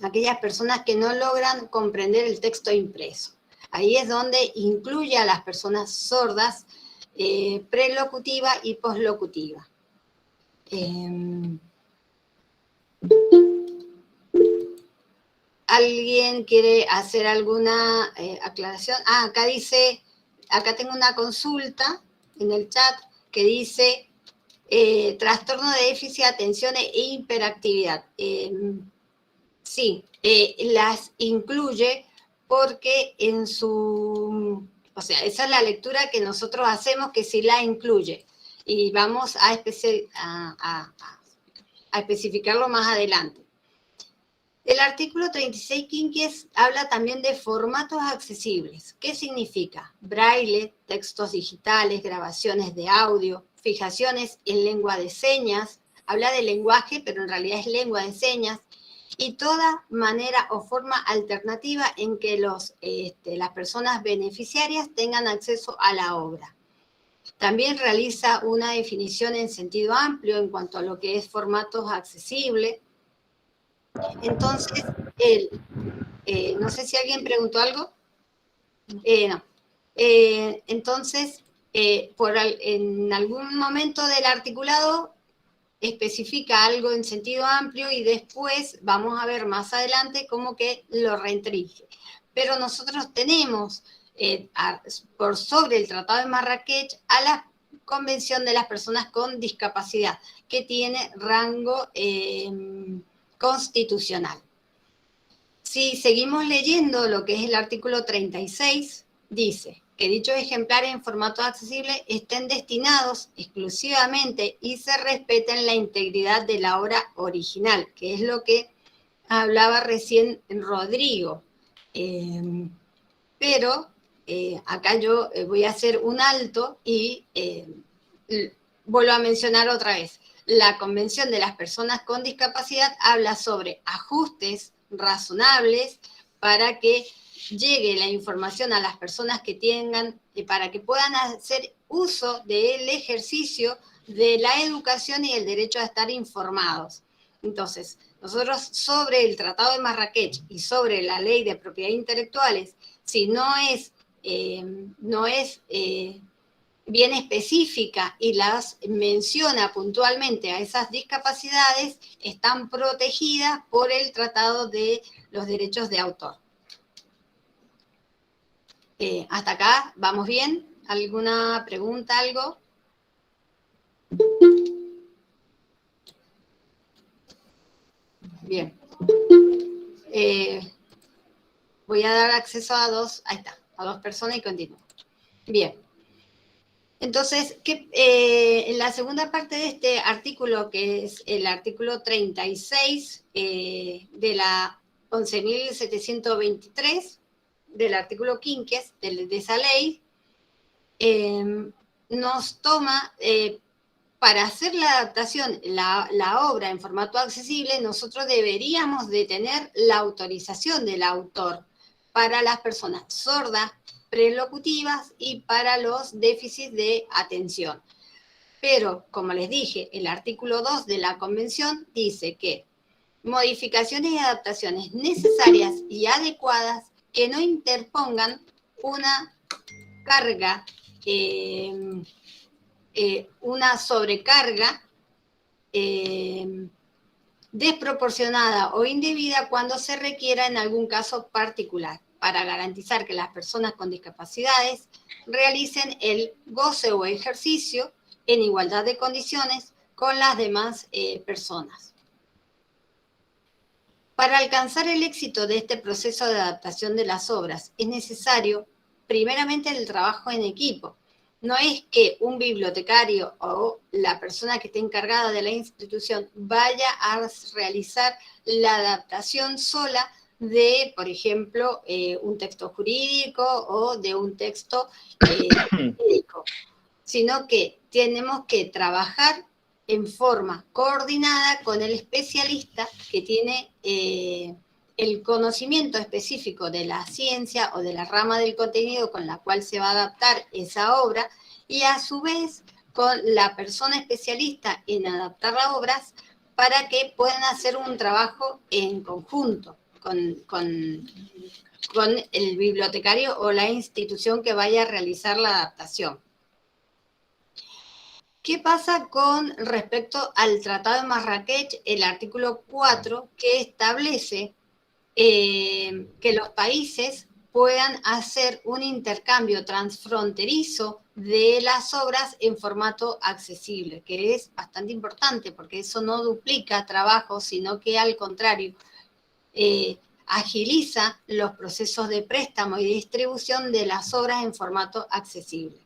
Speaker 2: Aquellas personas que no logran comprender el texto impreso. Ahí es donde incluye a las personas sordas, prelocutiva y poslocutiva. ¿Alguien quiere hacer alguna aclaración? Acá dice, acá tengo una consulta en el chat que dice trastorno de déficit de atención e hiperactividad. Sí, las incluye porque o sea, esa es la lectura que nosotros hacemos, que sí la incluye. Y vamos a especificarlo más adelante. El artículo 36 quinquies habla también de formatos accesibles. ¿Qué significa? Braille, textos digitales, grabaciones de audio, fijaciones en lengua de señas. Habla de lenguaje, pero en realidad es lengua de señas. Y toda manera o forma alternativa en que las personas beneficiarias tengan acceso a la obra. También realiza una definición en sentido amplio en cuanto a lo que es formatos accesibles. Entonces, no sé si alguien preguntó algo. No. Entonces, en algún momento del articulado especifica algo en sentido amplio y después vamos a ver más adelante cómo que lo restringe. Pero nosotros tenemos por sobre el Tratado de Marrakech a la Convención de las Personas con Discapacidad, que tiene rango constitucional. Si seguimos leyendo lo que es el artículo 36, dice que dichos ejemplares en formato accesible estén destinados exclusivamente y se respeten la integridad de la obra original, que es lo que hablaba recién Rodrigo. Pero acá yo voy a hacer un alto y vuelvo a mencionar otra vez. La Convención de las Personas con Discapacidad habla sobre ajustes razonables para que llegue la información a las personas que tengan, para que puedan hacer uso del ejercicio de la educación y el derecho a estar informados. Entonces, nosotros sobre el Tratado de Marrakech y sobre la Ley de Propiedad Intelectuales, si no es bien específica y las menciona puntualmente a esas discapacidades, están protegidas por el Tratado de los Derechos de Autor. ¿Hasta acá vamos bien? ¿Alguna pregunta, algo? Bien. Voy a dar acceso a dos personas y continúo. Bien. Entonces, en la segunda parte de este artículo, que es el artículo 36 de la 11.723, del artículo quinquies de esa ley, nos toma, para hacer la adaptación, la obra en formato accesible, nosotros deberíamos de tener la autorización del autor para las personas sordas, prelocutivas y para los déficits de atención. Pero, como les dije, el artículo 2 de la Convención dice que modificaciones y adaptaciones necesarias y adecuadas que no interpongan una carga, una sobrecarga desproporcionada o indebida cuando se requiera en algún caso particular. para garantizar que las personas con discapacidades realicen el goce o ejercicio en igualdad de condiciones con las demás personas. Para alcanzar el éxito de este proceso de adaptación de las obras, es necesario, primeramente, el trabajo en equipo. No es que un bibliotecario o la persona que esté encargada de la institución vaya a realizar la adaptación sola de, por ejemplo, un texto jurídico o de un texto médico, sino que tenemos que trabajar en forma coordinada con el especialista que tiene el conocimiento específico de la ciencia o de la rama del contenido con la cual se va a adaptar esa obra, y a su vez con la persona especialista en adaptar las obras para que puedan hacer un trabajo en conjunto con el bibliotecario o la institución que vaya a realizar la adaptación. ¿Qué pasa con respecto al Tratado de Marrakech, el artículo 4, que establece que los países puedan hacer un intercambio transfronterizo de las obras en formato accesible, que es bastante importante porque eso no duplica trabajo, sino que al contrario, agiliza los procesos de préstamo y distribución de las obras en formato accesible.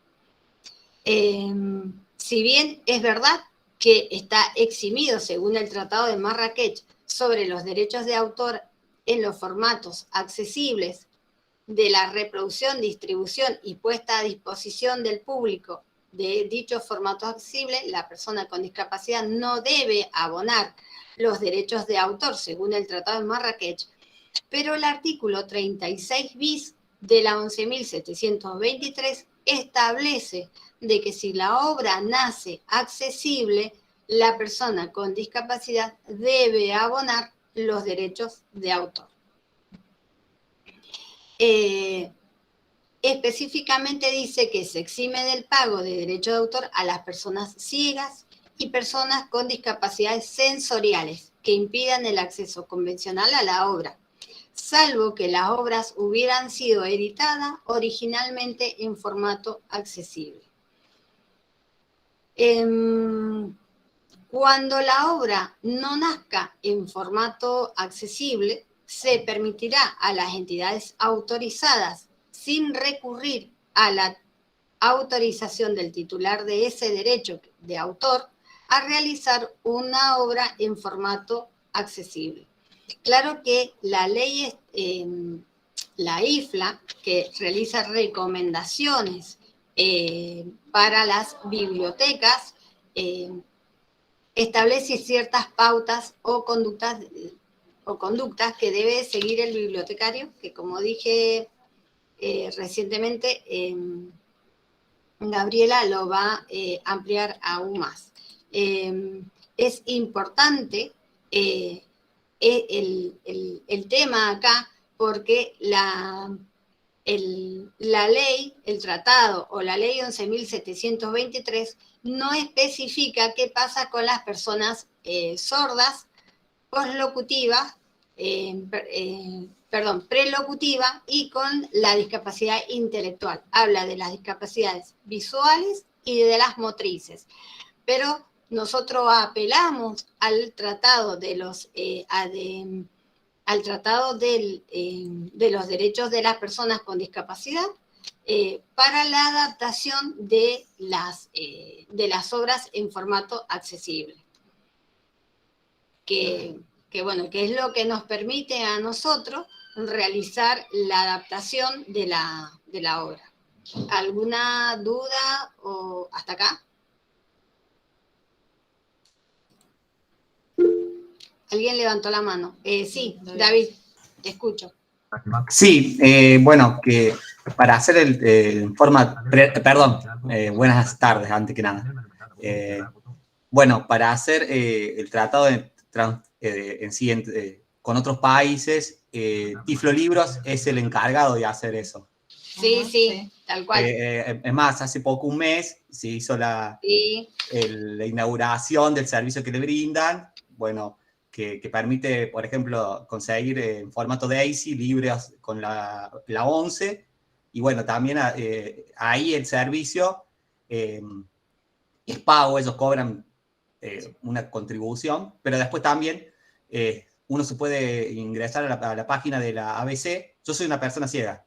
Speaker 2: Si bien es verdad que está eximido, según el Tratado de Marrakech, sobre los derechos de autor en los formatos accesibles de la reproducción, distribución y puesta a disposición del público de dichos formatos accesibles, la persona con discapacidad no debe abonar los derechos de autor, según el Tratado de Marrakech, pero el artículo 36 bis de la 11.723 establece de que si la obra nace accesible, la persona con discapacidad debe abonar los derechos de autor. Específicamente dice que se exime del pago de derecho de autor a las personas ciegas y personas con discapacidades sensoriales que impidan el acceso convencional a la obra, salvo que las obras hubieran sido editadas originalmente en formato accesible. Cuando la obra no nazca en formato accesible, se permitirá a las entidades autorizadas, sin recurrir a la autorización del titular de ese derecho de autor, a realizar una obra en formato accesible. Claro que la ley, la IFLA, que realiza recomendaciones para las bibliotecas, establece ciertas pautas o conductas que debe seguir el bibliotecario, que como dije recientemente, Gabriela lo va a ampliar aún más. Es importante el tema acá porque la ley, el tratado o la ley 11.723 no especifica qué pasa con las personas sordas, poslocutivas, prelocutiva y con la discapacidad intelectual. Habla de las discapacidades visuales y de las motrices. Pero nosotros apelamos al tratado de los de los derechos de las personas con discapacidad para la adaptación de las obras en formato accesible. Que es lo que nos permite a nosotros realizar la adaptación de la obra. ¿Alguna duda o hasta acá? ¿Alguien levantó la mano? Sí, David, te escucho.
Speaker 5: Sí, bueno, que para hacer el forma... Perdón, buenas tardes, antes que nada. Bueno, para hacer el tratado en sí con otros países, Tiflo Libros es el encargado de hacer eso.
Speaker 2: Sí, tal cual.
Speaker 5: Es más, hace poco, un mes, se hizo la inauguración del servicio que le brindan. Bueno, que permite, por ejemplo, conseguir en formato DAISY libros con la 11, y bueno, también ahí el servicio es pago, ellos cobran una contribución, pero después también uno se puede ingresar a la página de la ABC. Yo soy una persona ciega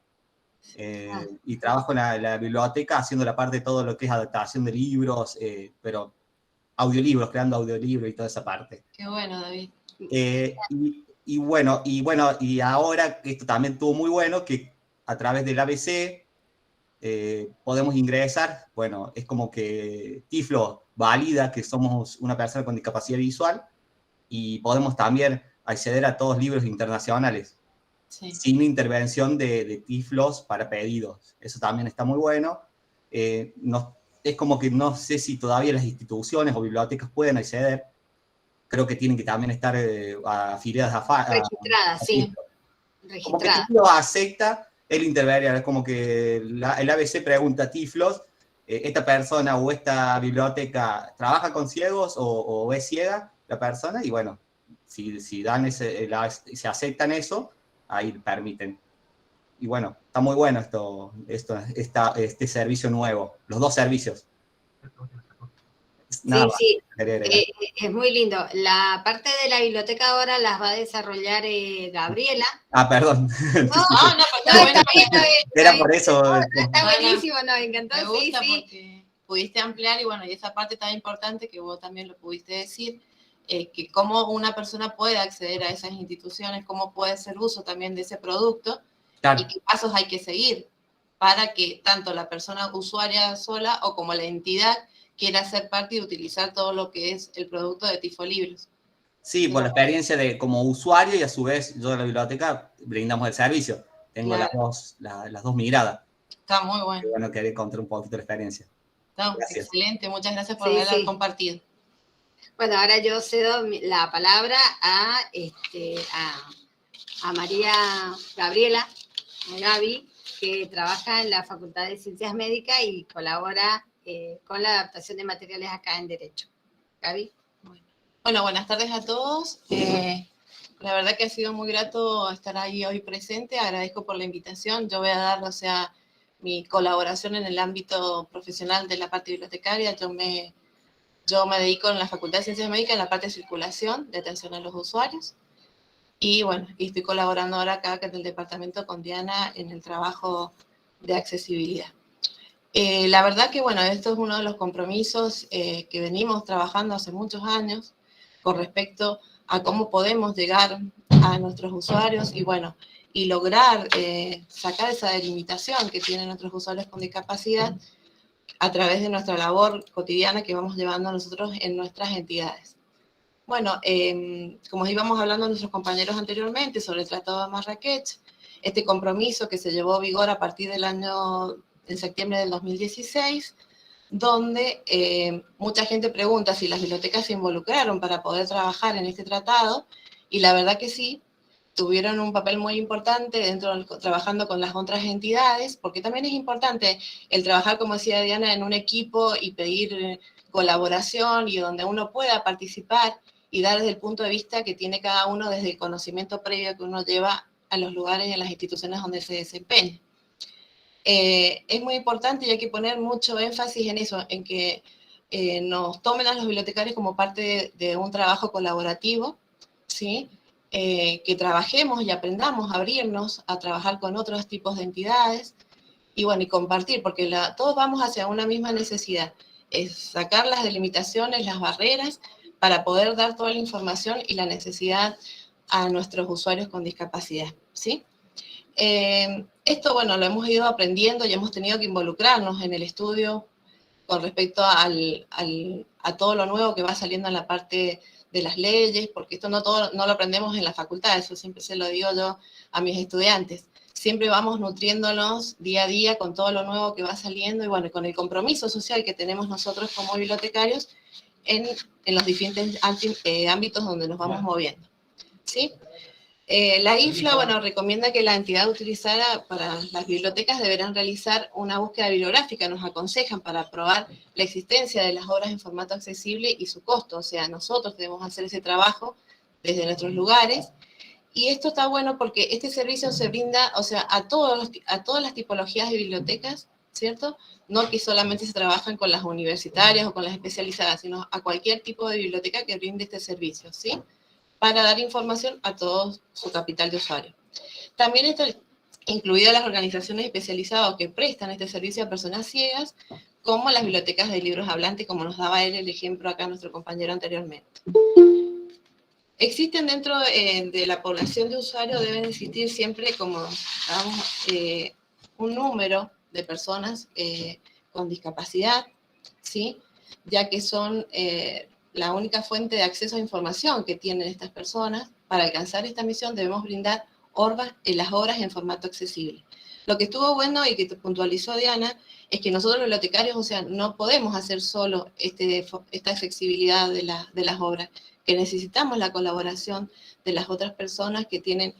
Speaker 5: y trabajo en la biblioteca haciendo la parte de todo lo que es adaptación de libros, pero audiolibros, creando audiolibros y toda esa parte.
Speaker 6: Qué bueno, David.
Speaker 5: Y bueno, y ahora esto también estuvo muy bueno, que a través del ABC podemos ingresar, bueno, es como que Tiflo valida que somos una persona con discapacidad visual y podemos también acceder a todos libros internacionales, sí, sin intervención de Tiflos para pedidos. Eso también está muy bueno. Es como que no sé si todavía las instituciones o bibliotecas pueden acceder. Creo que tienen que también estar afiliadas a
Speaker 2: registradas, sí.
Speaker 5: Registrada. Como que Tiflos acepta el intermediario. Es como que el ABC pregunta a Tiflos, ¿esta persona o esta biblioteca trabaja con ciegos o es ciega la persona? Y bueno, si dan se aceptan eso, ahí permiten. Y bueno, está muy bueno este servicio nuevo, los dos servicios.
Speaker 2: Nada sí, es muy lindo. La parte de la biblioteca ahora las va a desarrollar Gabriela.
Speaker 5: Perdón.
Speaker 6: No, está bien.
Speaker 5: Era por eso.
Speaker 2: No, está buenísimo, no, me encantó.
Speaker 6: Me gusta porque pudiste ampliar y bueno, y esa parte tan importante que vos también lo pudiste decir, que cómo una persona puede acceder a esas instituciones, cómo puede hacer uso también de ese producto, claro, y qué pasos hay que seguir para que tanto la persona usuaria sola o como la entidad quiera ser parte y utilizar todo lo que es el producto de Tifolibros.
Speaker 5: Sí, por la experiencia de como usuario y a su vez yo de la biblioteca brindamos el servicio. Tengo claro, las dos miradas.
Speaker 6: Está muy bueno.
Speaker 5: Y bueno, quería contar un poquito la experiencia.
Speaker 6: No, excelente, muchas gracias por haberla compartido.
Speaker 2: Bueno, ahora yo cedo la palabra a María Gabriela, a Gaby, que trabaja en la Facultad de Ciencias Médicas y colabora con la adaptación de materiales acá en Derecho. Gaby.
Speaker 6: Bueno, buenas tardes a todos. La verdad que ha sido muy grato estar ahí hoy presente. Agradezco por la invitación. Yo voy a dar, mi colaboración en el ámbito profesional de la parte bibliotecaria. Yo me dedico en la Facultad de Ciencias Médicas en la parte de circulación, de atención a los usuarios. Y bueno, estoy colaborando ahora acá en el departamento con Diana en el trabajo de accesibilidad. La verdad que, bueno, esto es uno de los compromisos que venimos trabajando hace muchos años con respecto a cómo podemos llegar a nuestros usuarios y, bueno, y lograr sacar esa delimitación que tienen nuestros usuarios con discapacidad a través de nuestra labor cotidiana que vamos llevando nosotros en nuestras entidades. Bueno, como íbamos hablando nuestros compañeros anteriormente sobre el Tratado de Marrakech, este compromiso que se llevó a vigor a partir del año, en septiembre del 2016, donde mucha gente pregunta si las bibliotecas se involucraron para poder trabajar en este tratado, y la verdad que sí, tuvieron un papel muy importante trabajando con las otras entidades, porque también es importante el trabajar, como decía Diana, en un equipo y pedir colaboración y donde uno pueda participar y dar desde el punto de vista que tiene cada uno desde el conocimiento previo que uno lleva a los lugares y a las instituciones donde se desempeña. Es muy importante y hay que poner mucho énfasis en eso, en que nos tomen a los bibliotecarios como parte de un trabajo colaborativo, ¿sí? Que trabajemos y aprendamos a abrirnos, a trabajar con otros tipos de entidades y bueno, y compartir, porque todos vamos hacia una misma necesidad, es sacar las delimitaciones, las barreras, para poder dar toda la información y la necesidad a nuestros usuarios con discapacidad, ¿sí? Esto, bueno, lo hemos ido aprendiendo y hemos tenido que involucrarnos en el estudio con respecto a todo lo nuevo que va saliendo en la parte de las leyes, porque esto no lo aprendemos en la facultad, eso siempre se lo digo yo a mis estudiantes. Siempre vamos nutriéndonos día a día con todo lo nuevo que va saliendo y bueno, con el compromiso social que tenemos nosotros como bibliotecarios en los diferentes ámbitos donde nos vamos moviendo, ¿sí? La IFLA, bueno, recomienda que la entidad utilizada para las bibliotecas deberán realizar una búsqueda bibliográfica, nos aconsejan para probar la existencia de las obras en formato accesible y su costo, o sea, nosotros debemos hacer ese trabajo desde nuestros lugares. Y esto está bueno porque este servicio se brinda, o sea, a todas las tipologías de bibliotecas, ¿cierto? No que solamente se trabajan con las universitarias o con las especializadas, sino a cualquier tipo de biblioteca que brinde este servicio, ¿sí? Para dar información a todo su capital de usuario. También esto incluidas las organizaciones especializadas que prestan este servicio a personas ciegas, como las bibliotecas de libros hablantes, como nos daba él el ejemplo acá nuestro compañero anteriormente. Existen dentro de la población de usuarios, deben existir siempre como un número de personas con discapacidad, ¿sí? Ya que son la única fuente de acceso a información que tienen estas personas. Para alcanzar esta misión debemos brindar las obras en formato accesible. Lo que estuvo bueno y que puntualizó Diana es que nosotros los bibliotecarios, o sea, no podemos hacer solo esta accesibilidad de las obras, que necesitamos la colaboración de las otras personas que tienen,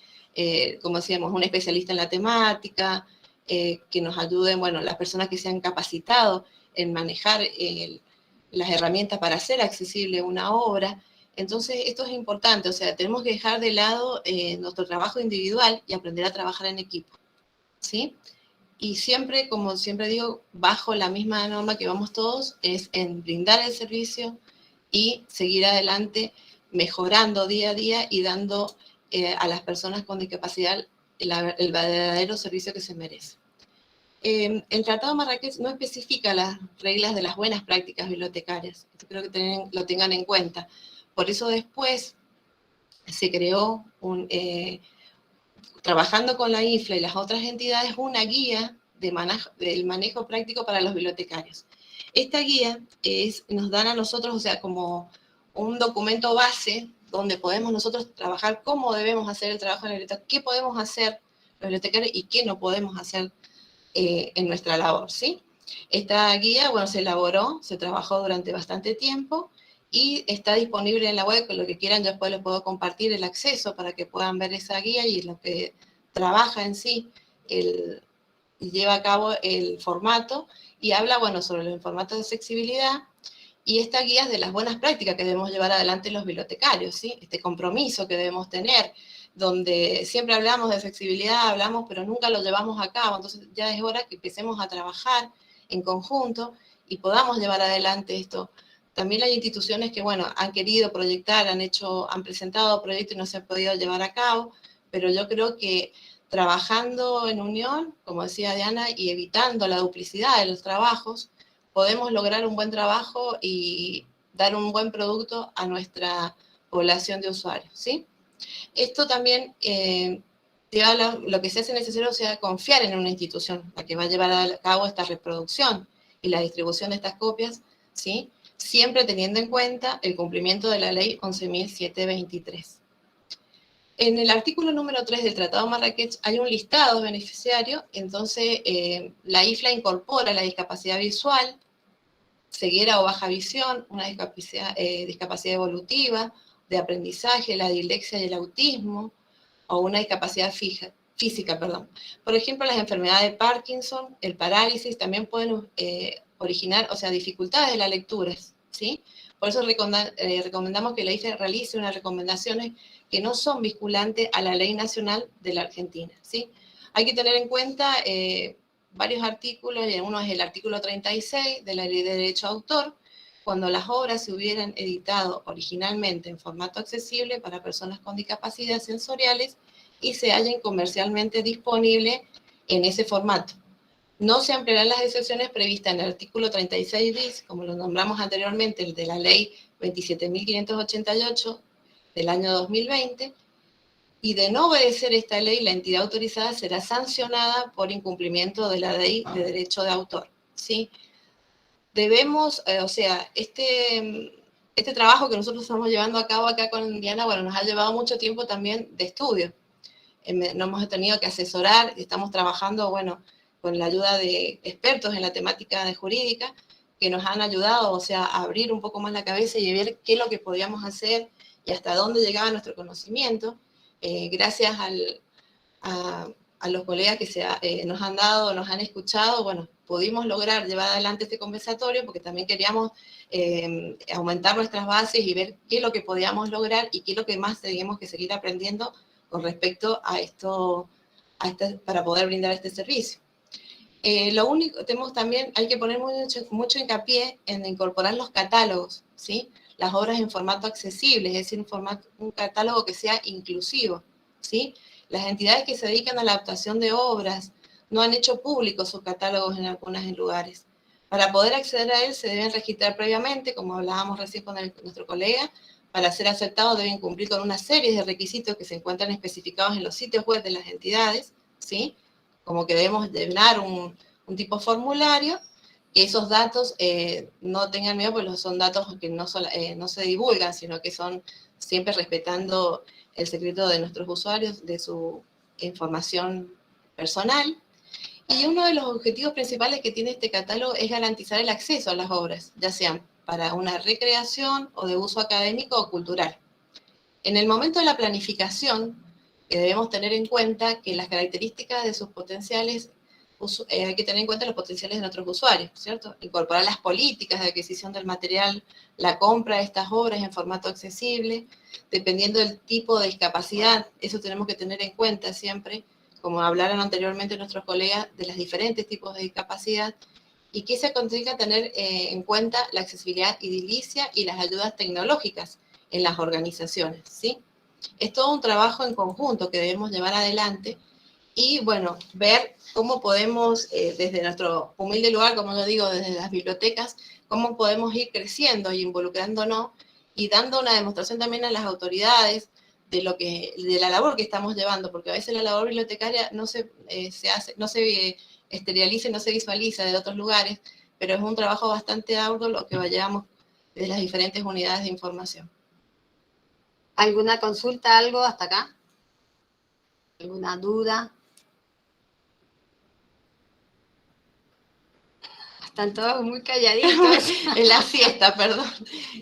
Speaker 6: como decíamos, un especialista en la temática, que nos ayuden, bueno, las personas que se han capacitado en manejar las herramientas para hacer accesible una obra. Entonces, esto es importante, o sea, tenemos que dejar de lado nuestro trabajo individual y aprender a trabajar en equipo, ¿sí? Y siempre, como siempre digo, bajo la misma norma que vamos todos, es en brindar el servicio y seguir adelante, mejorando día a día y dando a las personas con discapacidad el verdadero servicio que se merece. El Tratado de Marrakech no especifica las reglas de las buenas prácticas bibliotecarias. Esto creo que lo tengan en cuenta. Por eso después se creó, trabajando con la IFLA y las otras entidades, una guía del manejo práctico para los bibliotecarios. Esta guía nos dan a nosotros, o sea, como un documento base donde podemos nosotros trabajar cómo debemos hacer el trabajo en la biblioteca, qué podemos hacer los bibliotecarios y qué no podemos hacer en nuestra labor, ¿sí? Esta guía, bueno, se elaboró, se trabajó durante bastante tiempo y está disponible en la web, con lo que quieran yo después les puedo compartir el acceso para que puedan ver esa guía y lo que trabaja en sí, y lleva a cabo el formato y habla, bueno, sobre el formato de accesibilidad y esta guía es de las buenas prácticas que debemos llevar adelante los bibliotecarios, ¿sí? Este compromiso que debemos tener, donde siempre hablamos de accesibilidad, pero nunca lo llevamos a cabo, entonces ya es hora que empecemos a trabajar en conjunto y podamos llevar adelante esto. También hay instituciones que, bueno, han querido proyectar, han presentado proyectos y no se han podido llevar a cabo, pero yo creo que trabajando en unión, como decía Diana, y evitando la duplicidad de los trabajos, podemos lograr un buen trabajo y dar un buen producto a nuestra población de usuarios, ¿sí? Esto también lo que se hace necesario, o sea, confiar en una institución, la que va a llevar a cabo esta reproducción y la distribución de estas copias, ¿sí? Siempre teniendo en cuenta el cumplimiento de la ley 11.723. En el artículo número 3 del Tratado de Marrakech hay un listado de beneficiarios, entonces la IFLA incorpora la discapacidad visual, ceguera o baja visión, una discapacidad evolutiva, de aprendizaje, la dislexia y el autismo, o una discapacidad física. Por ejemplo, las enfermedades de Parkinson, el parálisis, también pueden originar, o sea, dificultades de la lectura, ¿sí? Por eso recomendamos que la IFLA realice unas recomendaciones que no son vinculantes a la ley nacional de la Argentina, ¿sí? Hay que tener en cuenta varios artículos, y uno es el artículo 36 de la Ley de Derecho de Autor, cuando las obras se hubieran editado originalmente en formato accesible para personas con discapacidades sensoriales y se hallen comercialmente disponibles en ese formato. No se ampliarán las excepciones previstas en el artículo 36 bis, como lo nombramos anteriormente, el de la Ley 27.588 del año 2020, y de no obedecer esta ley, la entidad autorizada será sancionada por incumplimiento de la ley de derecho de autor, ¿sí? Debemos, o sea, este trabajo que nosotros estamos llevando a cabo acá con Diana, bueno, nos ha llevado mucho tiempo también de estudio. Nos hemos tenido que asesorar, estamos trabajando, bueno, con la ayuda de expertos en la temática de jurídica, que nos han ayudado, o sea, a abrir un poco más la cabeza y ver qué es lo que podíamos hacer y hasta dónde llegaba nuestro conocimiento, gracias a los colegas que nos han dado, nos han escuchado, bueno, pudimos lograr llevar adelante este conversatorio porque también queríamos aumentar nuestras bases y ver qué es lo que podíamos lograr y qué es lo que más teníamos que seguir aprendiendo con respecto a esto, para poder brindar este servicio. Lo único, hay que poner mucho hincapié en incorporar los catálogos, ¿sí? Las obras en formato accesible, es decir, un catálogo que sea inclusivo, ¿sí? Las entidades que se dedican a la adaptación de obras no han hecho públicos sus catálogos en algunos lugares. Para poder acceder a él se deben registrar previamente, como hablábamos recién con nuestro colega. Para ser aceptados deben cumplir con una serie de requisitos que se encuentran especificados en los sitios web de las entidades, ¿sí? Como que debemos llenar un tipo formulario, que esos datos no tengan miedo, porque son datos que no se divulgan, sino que son siempre respetando el secreto de nuestros usuarios, de su información personal. Y uno de los objetivos principales que tiene este catálogo es garantizar el acceso a las obras, ya sean para una recreación o de uso académico o cultural. En el momento de la planificación, debemos tener en cuenta que las características de sus potenciales, hay que tener en cuenta los potenciales de nuestros usuarios, ¿cierto? Incorporar las políticas de adquisición del material, la compra de estas obras en formato accesible, dependiendo del tipo de discapacidad, eso tenemos que tener en cuenta siempre, como hablaron anteriormente nuestros colegas, de los diferentes tipos de discapacidad, y que se consiga tener en cuenta la accesibilidad edilicia y las ayudas tecnológicas en las organizaciones, ¿sí? Es todo un trabajo en conjunto que debemos llevar adelante y, bueno, ver cómo podemos, desde nuestro humilde lugar, como yo digo, desde las bibliotecas, cómo podemos ir creciendo y involucrándonos y dando una demostración también a las autoridades de la labor que estamos llevando, porque a veces la labor bibliotecaria no se exterioriza, no se visualiza de otros lugares, pero es un trabajo bastante arduo lo que llevamos desde las diferentes unidades de información.
Speaker 2: ¿Alguna consulta, algo hasta acá? ¿Alguna duda? Están todos muy calladitos.
Speaker 6: En la siesta, perdón.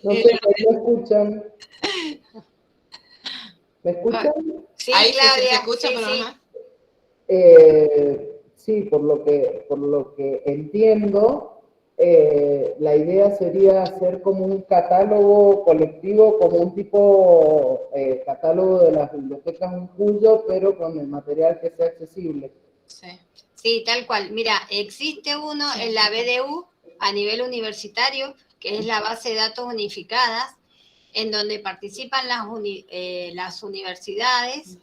Speaker 7: No sé, ¿me escuchan? ¿Me escuchan?
Speaker 2: Sí,
Speaker 6: ahí
Speaker 2: Claudia,
Speaker 6: se escucha,
Speaker 2: sí,
Speaker 6: pero
Speaker 2: sí.
Speaker 6: ajá.
Speaker 7: Sí, por lo que entiendo, la idea sería hacer como un catálogo colectivo, como un tipo catálogo de las bibliotecas en Cuyo, pero con el material que sea accesible.
Speaker 6: Sí.
Speaker 2: Sí, tal cual. Mira, existe uno en la BDU a nivel universitario, que es la base de datos unificadas, en donde participan las universidades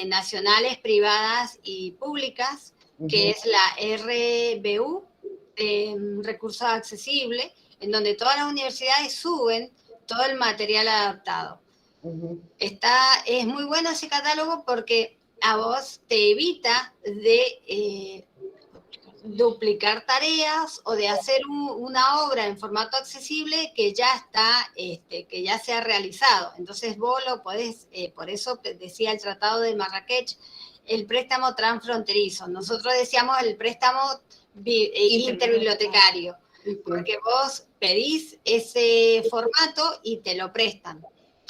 Speaker 2: nacionales, privadas y públicas, que es la RBU, Recursos Accesibles, en donde todas las universidades suben todo el material adaptado. Es muy bueno ese catálogo porque a vos te evita de duplicar tareas o de hacer una obra en formato accesible que ya está, que ya se ha realizado. Entonces vos lo podés, por eso decía el Tratado de Marrakech, el préstamo transfronterizo. Nosotros decíamos el préstamo interbibliotecario, porque vos pedís ese formato y te lo prestan.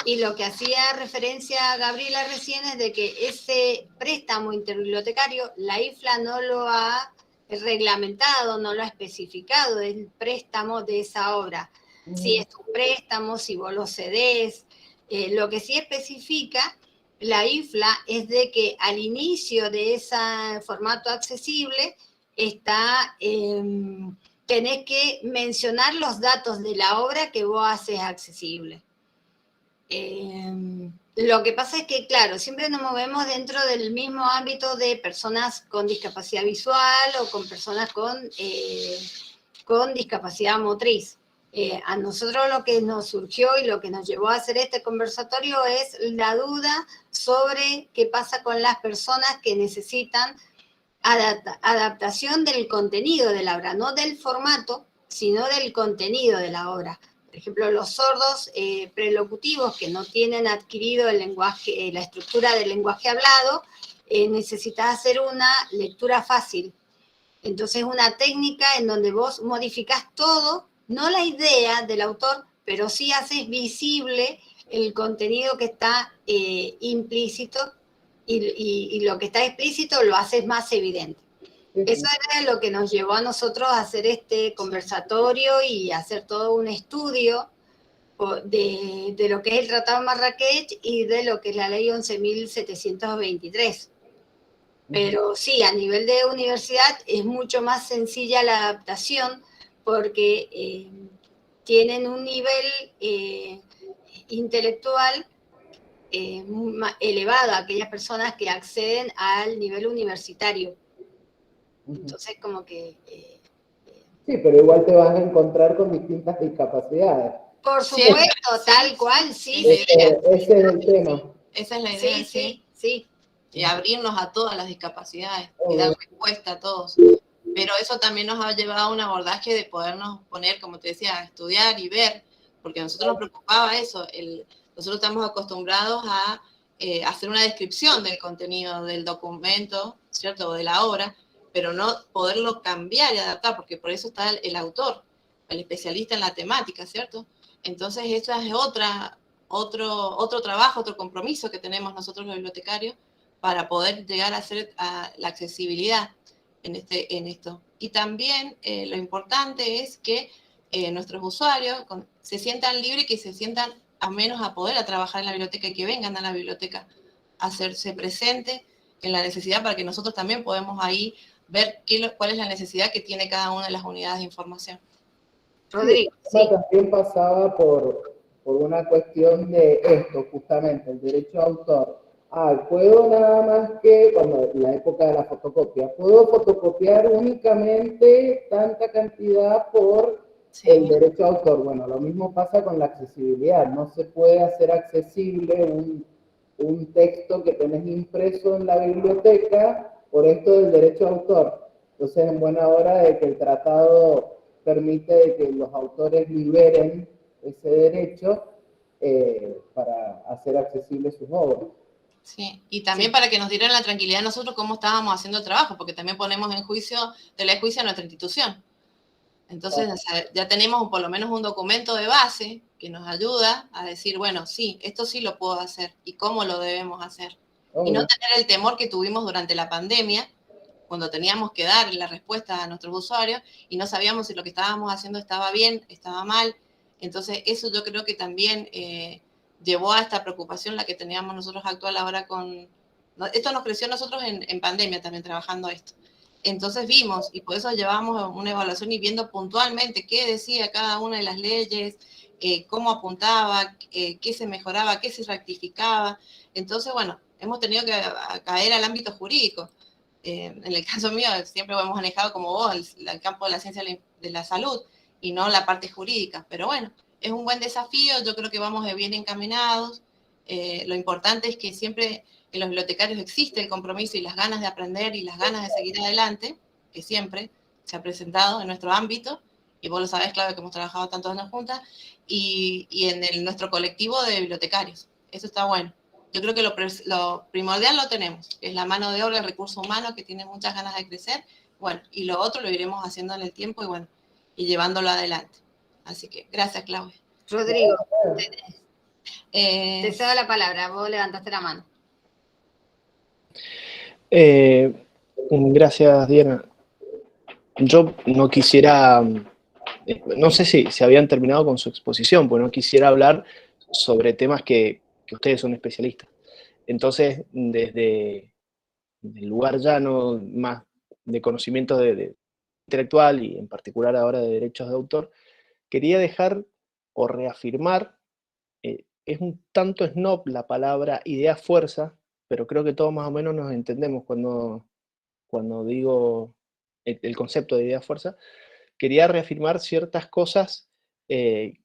Speaker 2: Y lo que hacía referencia Gabriela recién es de que ese préstamo interbibliotecario, la IFLA no lo ha reglamentado, no lo ha especificado, el préstamo de esa obra. Si es un préstamo, si vos lo cedés. Lo que sí especifica la IFLA es de que al inicio de ese formato accesible está, tenés que mencionar los datos de la obra que vos haces accesible. Lo que pasa es que, claro, siempre nos movemos dentro del mismo ámbito de personas con discapacidad visual o con personas con discapacidad motriz. A nosotros lo que nos surgió y lo que nos llevó a hacer este conversatorio es la duda sobre qué pasa con las personas que necesitan adaptación del contenido de la obra, no del formato, sino del contenido de la obra. Por ejemplo, los sordos prelocutivos que no tienen adquirido el lenguaje, la estructura del lenguaje hablado, necesitas hacer una lectura fácil. Entonces, una técnica en donde vos modificás todo, no la idea del autor, pero sí haces visible el contenido que está implícito y lo que está explícito lo haces más evidente. Eso era lo que nos llevó a nosotros a hacer este conversatorio y hacer todo un estudio de lo que es el Tratado de Marrakech y de lo que es la Ley 11.723. Pero sí, a nivel de universidad es mucho más sencilla la adaptación porque tienen un nivel intelectual elevado a aquellas personas que acceden al nivel universitario. Entonces, como que...
Speaker 7: sí, pero igual te vas a encontrar con distintas discapacidades.
Speaker 2: Por supuesto, tal cual, sí.
Speaker 7: Ese es el tema.
Speaker 6: Esa es la idea,
Speaker 2: sí.
Speaker 6: Y abrirnos a todas las discapacidades y dar respuesta a todos. Pero eso también nos ha llevado a un abordaje de podernos poner, como te decía, a estudiar y ver, porque a nosotros nos preocupaba eso. Nosotros estamos acostumbrados a hacer una descripción del contenido del documento, ¿cierto? O de la obra, pero no poderlo cambiar y adaptar, porque por eso está el autor, el especialista en la temática, ¿cierto? Entonces, esa es otro trabajo, otro compromiso que tenemos nosotros los bibliotecarios para poder llegar a hacer la accesibilidad en esto. Y también lo importante es que nuestros usuarios se sientan libres y que se sientan a menos a poder a trabajar en la biblioteca y que vengan a la biblioteca a hacerse presente en la necesidad para que nosotros también podamos ahí ver cuál es la necesidad que tiene cada una de las unidades de información.
Speaker 2: Rodrigo,
Speaker 7: sí. También pasaba por una cuestión de esto, justamente, el derecho de autor. Puedo nada más que, cuando en la época de la fotocopia, puedo fotocopiar únicamente tanta cantidad por el derecho de autor. Bueno, lo mismo pasa con la accesibilidad. No se puede hacer accesible un texto que tenés impreso en la biblioteca por esto del derecho de autor. Entonces, en buena hora de que el tratado permite de que los autores liberen ese derecho para hacer accesibles sus obras.
Speaker 6: Sí, y también para que nos dieran la tranquilidad a nosotros cómo estábamos haciendo el trabajo, porque también ponemos en juicio, juicio a nuestra institución. Entonces, o sea, ya tenemos por lo menos un documento de base que nos ayuda a decir, bueno, sí, esto sí lo puedo hacer y cómo lo debemos hacer. Y no tener el temor que tuvimos durante la pandemia, cuando teníamos que dar la respuesta a nuestros usuarios y no sabíamos si lo que estábamos haciendo estaba bien, estaba mal. Entonces, eso yo creo que también llevó a esta preocupación la que teníamos nosotros actual ahora con... Esto nos creció nosotros en pandemia también trabajando esto. Entonces vimos, y por eso llevamos una evaluación y viendo puntualmente qué decía cada una de las leyes, cómo apuntaba, qué se mejoraba, qué se rectificaba. Entonces, bueno, hemos tenido que caer al ámbito jurídico. En el caso mío, siempre lo hemos manejado como vos, el campo de la ciencia de la salud, y no la parte jurídica. Pero bueno, es un buen desafío, yo creo que vamos bien encaminados. Lo importante es que siempre en los bibliotecarios existe el compromiso y las ganas de aprender y las ganas de seguir adelante, que siempre se ha presentado en nuestro ámbito, y vos lo sabés, Claudia, que hemos trabajado tantos años juntas, y en nuestro colectivo de bibliotecarios. Eso está bueno. Yo creo que lo primordial lo tenemos, que es la mano de obra, el recurso humano, que tiene muchas ganas de crecer, bueno, y lo otro lo iremos haciendo en el tiempo y bueno, y llevándolo adelante. Así que, gracias, Claudia.
Speaker 2: Rodrigo, te cedo la palabra, vos levantaste la mano.
Speaker 3: Gracias, Diana. Yo no quisiera, no sé si habían terminado con su exposición, pues no quisiera hablar sobre temas que ustedes son especialistas. Entonces, desde el lugar llano, más de conocimiento de intelectual y en particular ahora de derechos de autor, quería dejar o reafirmar, es un tanto snob la palabra idea fuerza, pero creo que todos más o menos nos entendemos cuando digo el concepto de idea fuerza. Quería reafirmar ciertas cosas que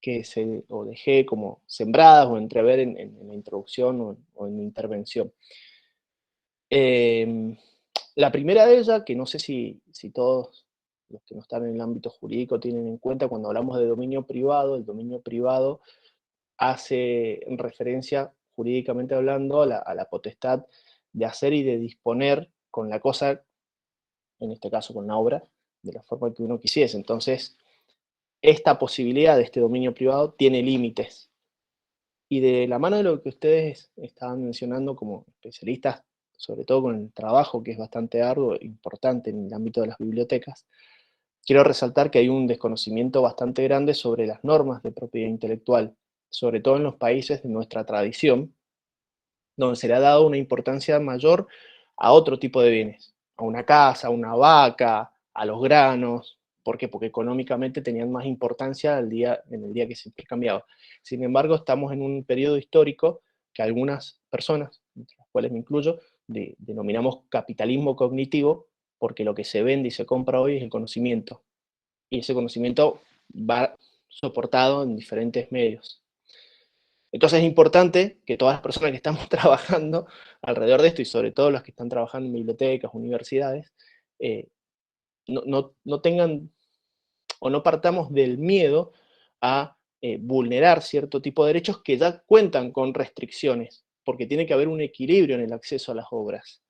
Speaker 3: dejé como sembradas o entrever en la introducción o en mi intervención. La primera de ellas, que no sé si todos los que no están en el ámbito jurídico tienen en cuenta, cuando hablamos de dominio privado, el dominio privado hace referencia, jurídicamente hablando, a la potestad de hacer y de disponer con la cosa, en este caso con la obra, de la forma que uno quisiese. Entonces, esta posibilidad de este dominio privado tiene límites. Y de la mano de lo que ustedes estaban mencionando como especialistas, sobre todo con el trabajo que es bastante arduo e importante en el ámbito de las bibliotecas, quiero resaltar que hay un desconocimiento bastante grande sobre las normas de propiedad intelectual, sobre todo en los países de nuestra tradición, donde se le ha dado una importancia mayor a otro tipo de bienes, a una casa, a una vaca, a los granos. ¿Por qué? Porque económicamente tenían más importancia en el día que se intercambiaba. Sin embargo, estamos en un periodo histórico que algunas personas, entre las cuales me incluyo, denominamos capitalismo cognitivo, porque lo que se vende y se compra hoy es el conocimiento. Y ese conocimiento va soportado en diferentes medios. Entonces es importante que todas las personas que estamos trabajando alrededor de esto, y sobre todo las que están trabajando en bibliotecas, universidades, no tengan o no partamos del miedo a vulnerar cierto tipo de derechos que ya cuentan con restricciones, porque tiene que haber un equilibrio en el acceso a las obras.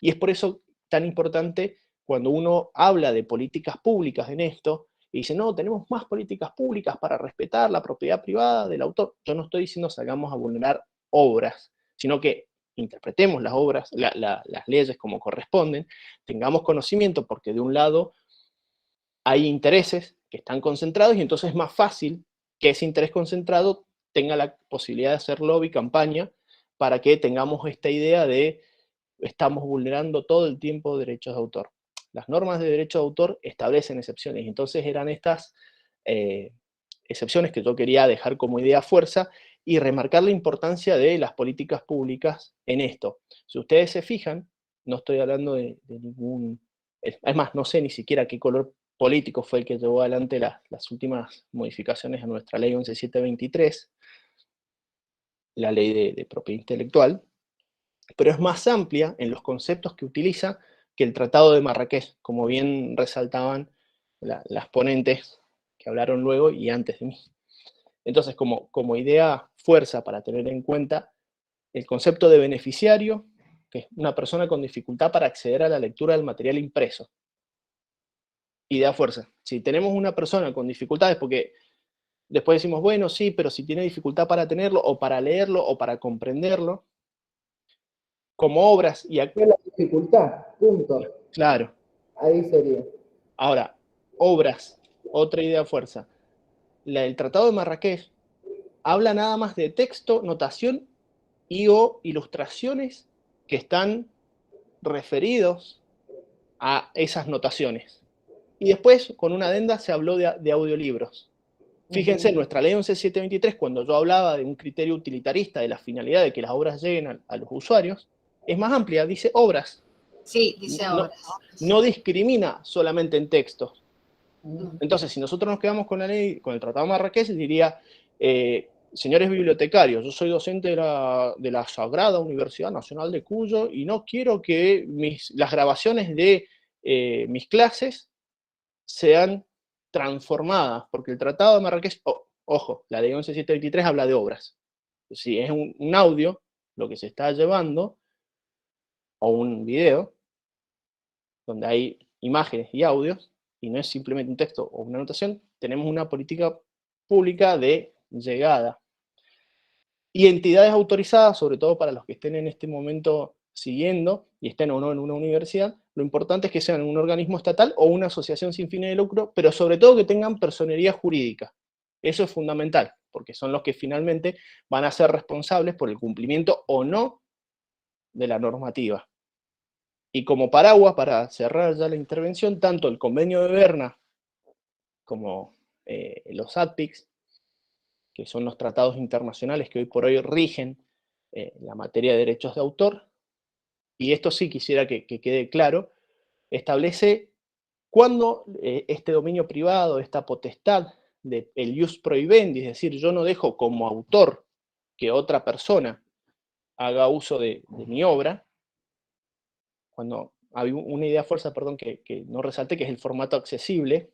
Speaker 3: Y es por eso tan importante cuando uno habla de políticas públicas en esto, y dice, no, tenemos más políticas públicas para respetar la propiedad privada del autor. Yo no estoy diciendo salgamos a vulnerar obras, sino que interpretemos las obras, las leyes como corresponden, tengamos conocimiento, porque de un lado hay intereses que están concentrados y entonces es más fácil que ese interés concentrado tenga la posibilidad de hacer lobby, campaña, para que tengamos esta idea de estamos vulnerando todo el tiempo derechos de autor. Las normas de derecho de autor establecen excepciones, y entonces eran estas excepciones que yo quería dejar como idea fuerza y remarcar la importancia de las políticas públicas en esto. Si ustedes se fijan, no estoy hablando de ningún... Es más, no sé ni siquiera qué color político fue el que llevó adelante las últimas modificaciones a nuestra ley 11723, la ley de propiedad intelectual, pero es más amplia en los conceptos que utiliza que el Tratado de Marrakech, como bien resaltaban las ponentes que hablaron luego y antes de mí. Entonces, como idea fuerza para tener en cuenta, el concepto de beneficiario, que es una persona con dificultad para acceder a la lectura del material impreso. Idea fuerza. Si tenemos una persona con dificultades, porque después decimos, bueno, sí, pero si tiene dificultad para tenerlo, o para leerlo, o para comprenderlo, como obras, y aquí...
Speaker 7: Es la dificultad, punto.
Speaker 3: Claro.
Speaker 7: Ahí sería.
Speaker 3: Ahora, obras, otra idea fuerza. El Tratado de Marrakech habla nada más de texto, notación y o ilustraciones que están referidos a esas notaciones. Y después, con una adenda, se habló de audiolibros. Fíjense, nuestra ley 11723, cuando yo hablaba de un criterio utilitarista de la finalidad de que las obras lleguen a los usuarios, es más amplia, dice obras.
Speaker 2: Sí, dice obras.
Speaker 3: No discrimina solamente en textos. Entonces, si nosotros nos quedamos con la ley, con el Tratado de Marrakech, diría, señores bibliotecarios, yo soy docente de la Sagrada Universidad Nacional de Cuyo y no quiero que las grabaciones de mis clases sean transformadas, porque el Tratado de Marrakech, ojo, la ley 11723 habla de obras. Si es un audio, lo que se está llevando, o un video, donde hay imágenes y audios, y no es simplemente un texto o una anotación, tenemos una política pública de llegada. Y entidades autorizadas, sobre todo para los que estén en este momento siguiendo y estén o no en una universidad, lo importante es que sean un organismo estatal o una asociación sin fines de lucro, pero sobre todo que tengan personería jurídica. Eso es fundamental, porque son los que finalmente van a ser responsables por el cumplimiento o no de la normativa. Y como paraguas, para cerrar ya la intervención, tanto el convenio de Berna como los ADPICS, que son los tratados internacionales que hoy por hoy rigen la materia de derechos de autor, y esto sí quisiera que quede claro, establece cuándo este dominio privado, esta potestad del ius prohibendi, es decir, yo no dejo como autor que otra persona haga uso de mi obra, cuando hay una idea fuerza, perdón, que no resalté, que es el formato accesible,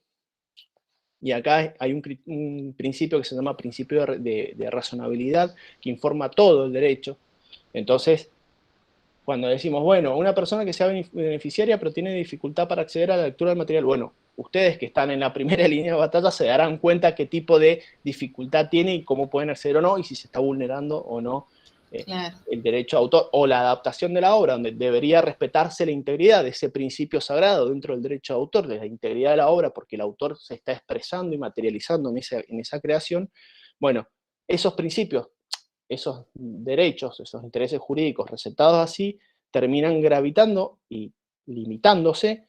Speaker 3: y acá hay un principio que se llama principio de razonabilidad, que informa todo el derecho. Entonces, Cuando decimos, bueno, una persona que sea beneficiaria pero tiene dificultad para acceder a la lectura del material, bueno, ustedes que están en la primera línea de batalla se darán cuenta qué tipo de dificultad tiene y cómo pueden acceder o no, y si se está vulnerando o no
Speaker 6: Claro.
Speaker 3: el derecho de autor o la adaptación de la obra, donde debería respetarse la integridad de ese principio sagrado dentro del derecho de autor, de la integridad de la obra, porque el autor se está expresando y materializando en esa creación. Bueno, esos principios, esos derechos, esos intereses jurídicos recetados así, terminan gravitando y limitándose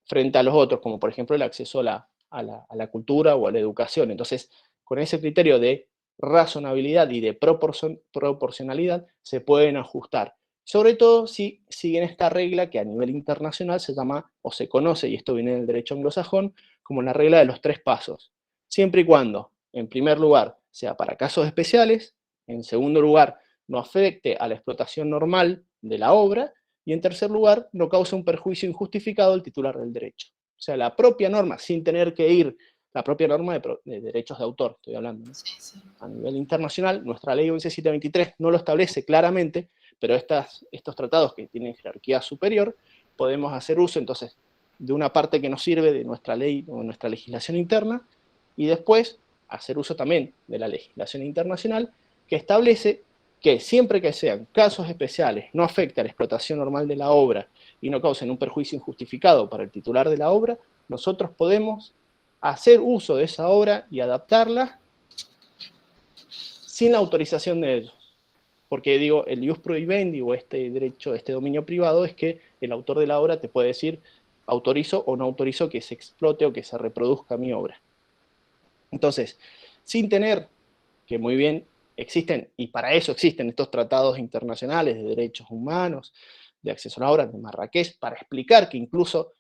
Speaker 3: frente a los otros, como por ejemplo el acceso a la cultura o a la educación. Entonces, con ese criterio de razonabilidad y de proporcionalidad se pueden ajustar. Sobre todo si siguen esta regla que a nivel internacional se llama, o se conoce, y esto viene del derecho anglosajón, como la regla de los 3 pasos. Siempre y cuando, en primer lugar, sea para casos especiales, en segundo lugar, no afecte a la explotación normal de la obra, y en tercer lugar, no cause un perjuicio injustificado al titular del derecho. O sea, la propia norma, sin tener que ir, la propia norma de derechos de autor, estoy hablando, ¿no?
Speaker 6: Sí, sí.
Speaker 3: A nivel internacional, nuestra ley 11723 no lo establece claramente, pero estos tratados que tienen jerarquía superior, podemos hacer uso entonces de una parte que nos sirve de nuestra ley o nuestra legislación interna, y después hacer uso también de la legislación internacional que establece que siempre que sean casos especiales, no afecte a la explotación normal de la obra y no causen un perjuicio injustificado para el titular de la obra, nosotros podemos hacer uso de esa obra y adaptarla sin la autorización de ellos. Porque digo, el ius prohibendi o este derecho, este dominio privado es que el autor de la obra te puede decir autorizo o no autorizo que se explote o que se reproduzca mi obra. Entonces, sin tener que muy bien existen, y para eso existen estos tratados internacionales de derechos humanos, de acceso a la obra, de Marrakech, para explicar que incluso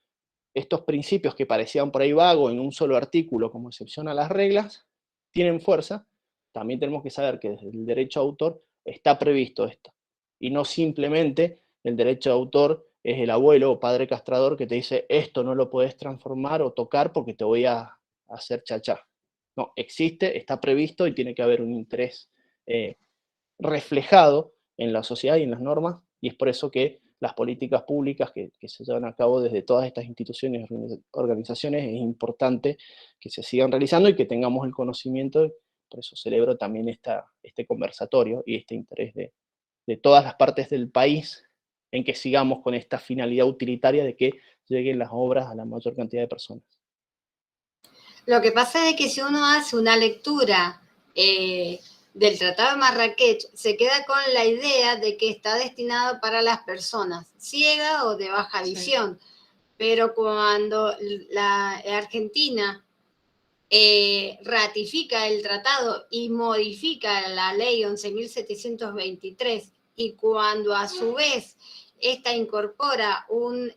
Speaker 3: estos principios que parecían por ahí vagos en un solo artículo como excepción a las reglas, tienen fuerza. También tenemos que saber que desde el derecho de autor está previsto esto, y no simplemente el derecho de autor es el abuelo o padre castrador que te dice esto no lo puedes transformar o tocar porque te voy a hacer chachá. No, existe, está previsto y tiene que haber un interés reflejado en la sociedad y en las normas, y es por eso que las políticas públicas que se llevan a cabo desde todas estas instituciones y organizaciones es importante que se sigan realizando y que tengamos el conocimiento. Por eso celebro también este conversatorio y este interés de todas las partes del país en que sigamos con esta finalidad utilitaria de que lleguen las obras a la mayor cantidad de personas.
Speaker 2: Lo que pasa es que si uno hace una lectura del Tratado de Marrakech, se queda con la idea de que está destinado para las personas ciegas o de baja visión. Sí. Pero cuando la Argentina ratifica el tratado y modifica la ley 11.723, y cuando a su vez esta incorpora un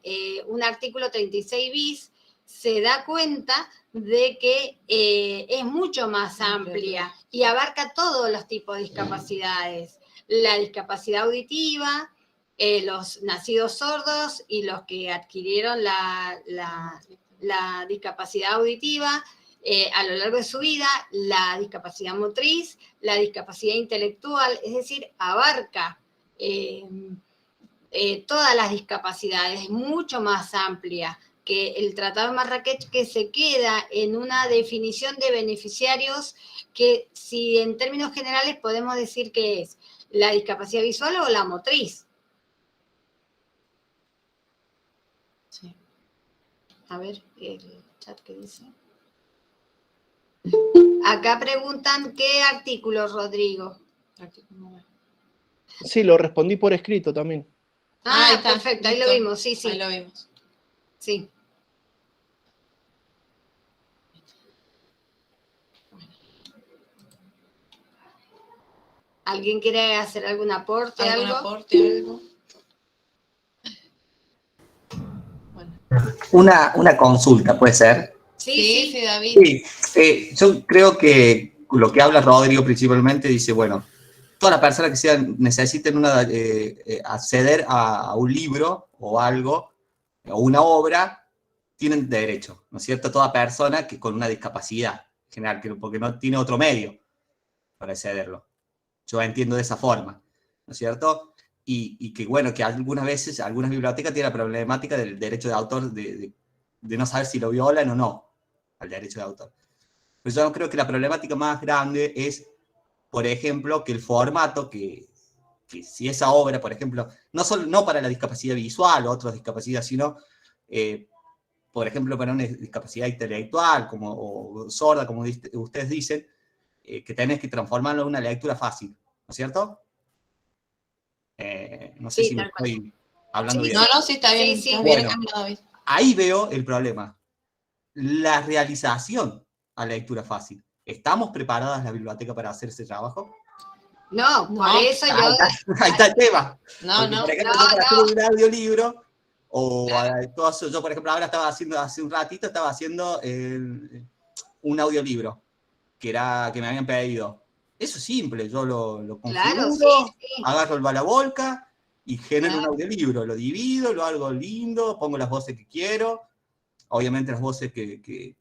Speaker 2: artículo 36 bis, se da cuenta de que es mucho más amplia y abarca todos los tipos de discapacidades. La discapacidad auditiva, los nacidos sordos y los que adquirieron la discapacidad auditiva a lo largo de su vida, la discapacidad motriz, la discapacidad intelectual, es decir, abarca todas las discapacidades, es mucho más amplia que el Tratado de Marrakech, que se queda en una definición de beneficiarios que, si en términos generales podemos decir que es la discapacidad visual o la motriz.
Speaker 6: Sí.
Speaker 2: A ver, el chat que dice. Acá preguntan qué artículo, Rodrigo.
Speaker 3: Sí, lo respondí por escrito también.
Speaker 2: Ah, está, perfecto, listo. Ahí lo vimos, sí, sí.
Speaker 6: Ahí lo vimos.
Speaker 2: Sí. ¿Alguien quiere hacer algún aporte?
Speaker 6: ¿Algún
Speaker 2: algo?
Speaker 6: aporte, algo?
Speaker 5: Bueno. Una consulta, ¿puede ser?
Speaker 2: Sí,
Speaker 6: David.
Speaker 5: Sí, yo creo que lo que habla Rodrigo principalmente dice, bueno, todas las personas que necesiten acceder a un libro o algo, o una obra, tienen derecho, ¿no es cierto? Toda persona que con una discapacidad general, porque no tiene otro medio para accederlo. Yo entiendo de esa forma, ¿no es cierto? y que bueno, que algunas veces, algunas bibliotecas tienen la problemática del derecho de autor, de no saber si lo violan o no, al derecho de autor. Pero yo creo que la problemática más grande es, por ejemplo, que el formato, que si esa obra, por ejemplo, no para la discapacidad visual o otras discapacidades, sino, por ejemplo, para una discapacidad intelectual o sorda, como ustedes dicen, que tenés que transformarlo en una lectura fácil, ¿no es cierto? No sé
Speaker 2: Sí,
Speaker 5: si me
Speaker 2: tal cual.
Speaker 5: estoy hablando
Speaker 2: Sí,
Speaker 5: bien.
Speaker 6: No, sí, está bien.
Speaker 2: Sí, sí.
Speaker 6: Estás bien
Speaker 5: Bueno,
Speaker 6: encaminado, David.
Speaker 5: ahí veo el problema. La realización a lectura fácil. ¿Estamos preparadas la biblioteca para hacer ese trabajo?
Speaker 2: No, por
Speaker 6: No.
Speaker 2: eso
Speaker 5: Ahí
Speaker 2: yo...
Speaker 5: está, ahí está el tema.
Speaker 6: No,
Speaker 5: Porque,
Speaker 6: no.
Speaker 5: por ejemplo,
Speaker 2: No,
Speaker 5: yo para hacer
Speaker 2: no.
Speaker 5: un audiolibro, o
Speaker 6: Claro.
Speaker 5: todo eso, yo, por ejemplo, ahora estaba haciendo, hace un ratito, estaba haciendo un audiolibro que me habían pedido. Eso es simple, yo lo
Speaker 2: Claro, sí,
Speaker 5: configuro,
Speaker 2: sí.
Speaker 5: agarro el balabolca y genero un
Speaker 6: Claro.
Speaker 5: audiolibro. Lo divido, lo hago lindo, pongo las voces que quiero, obviamente las voces de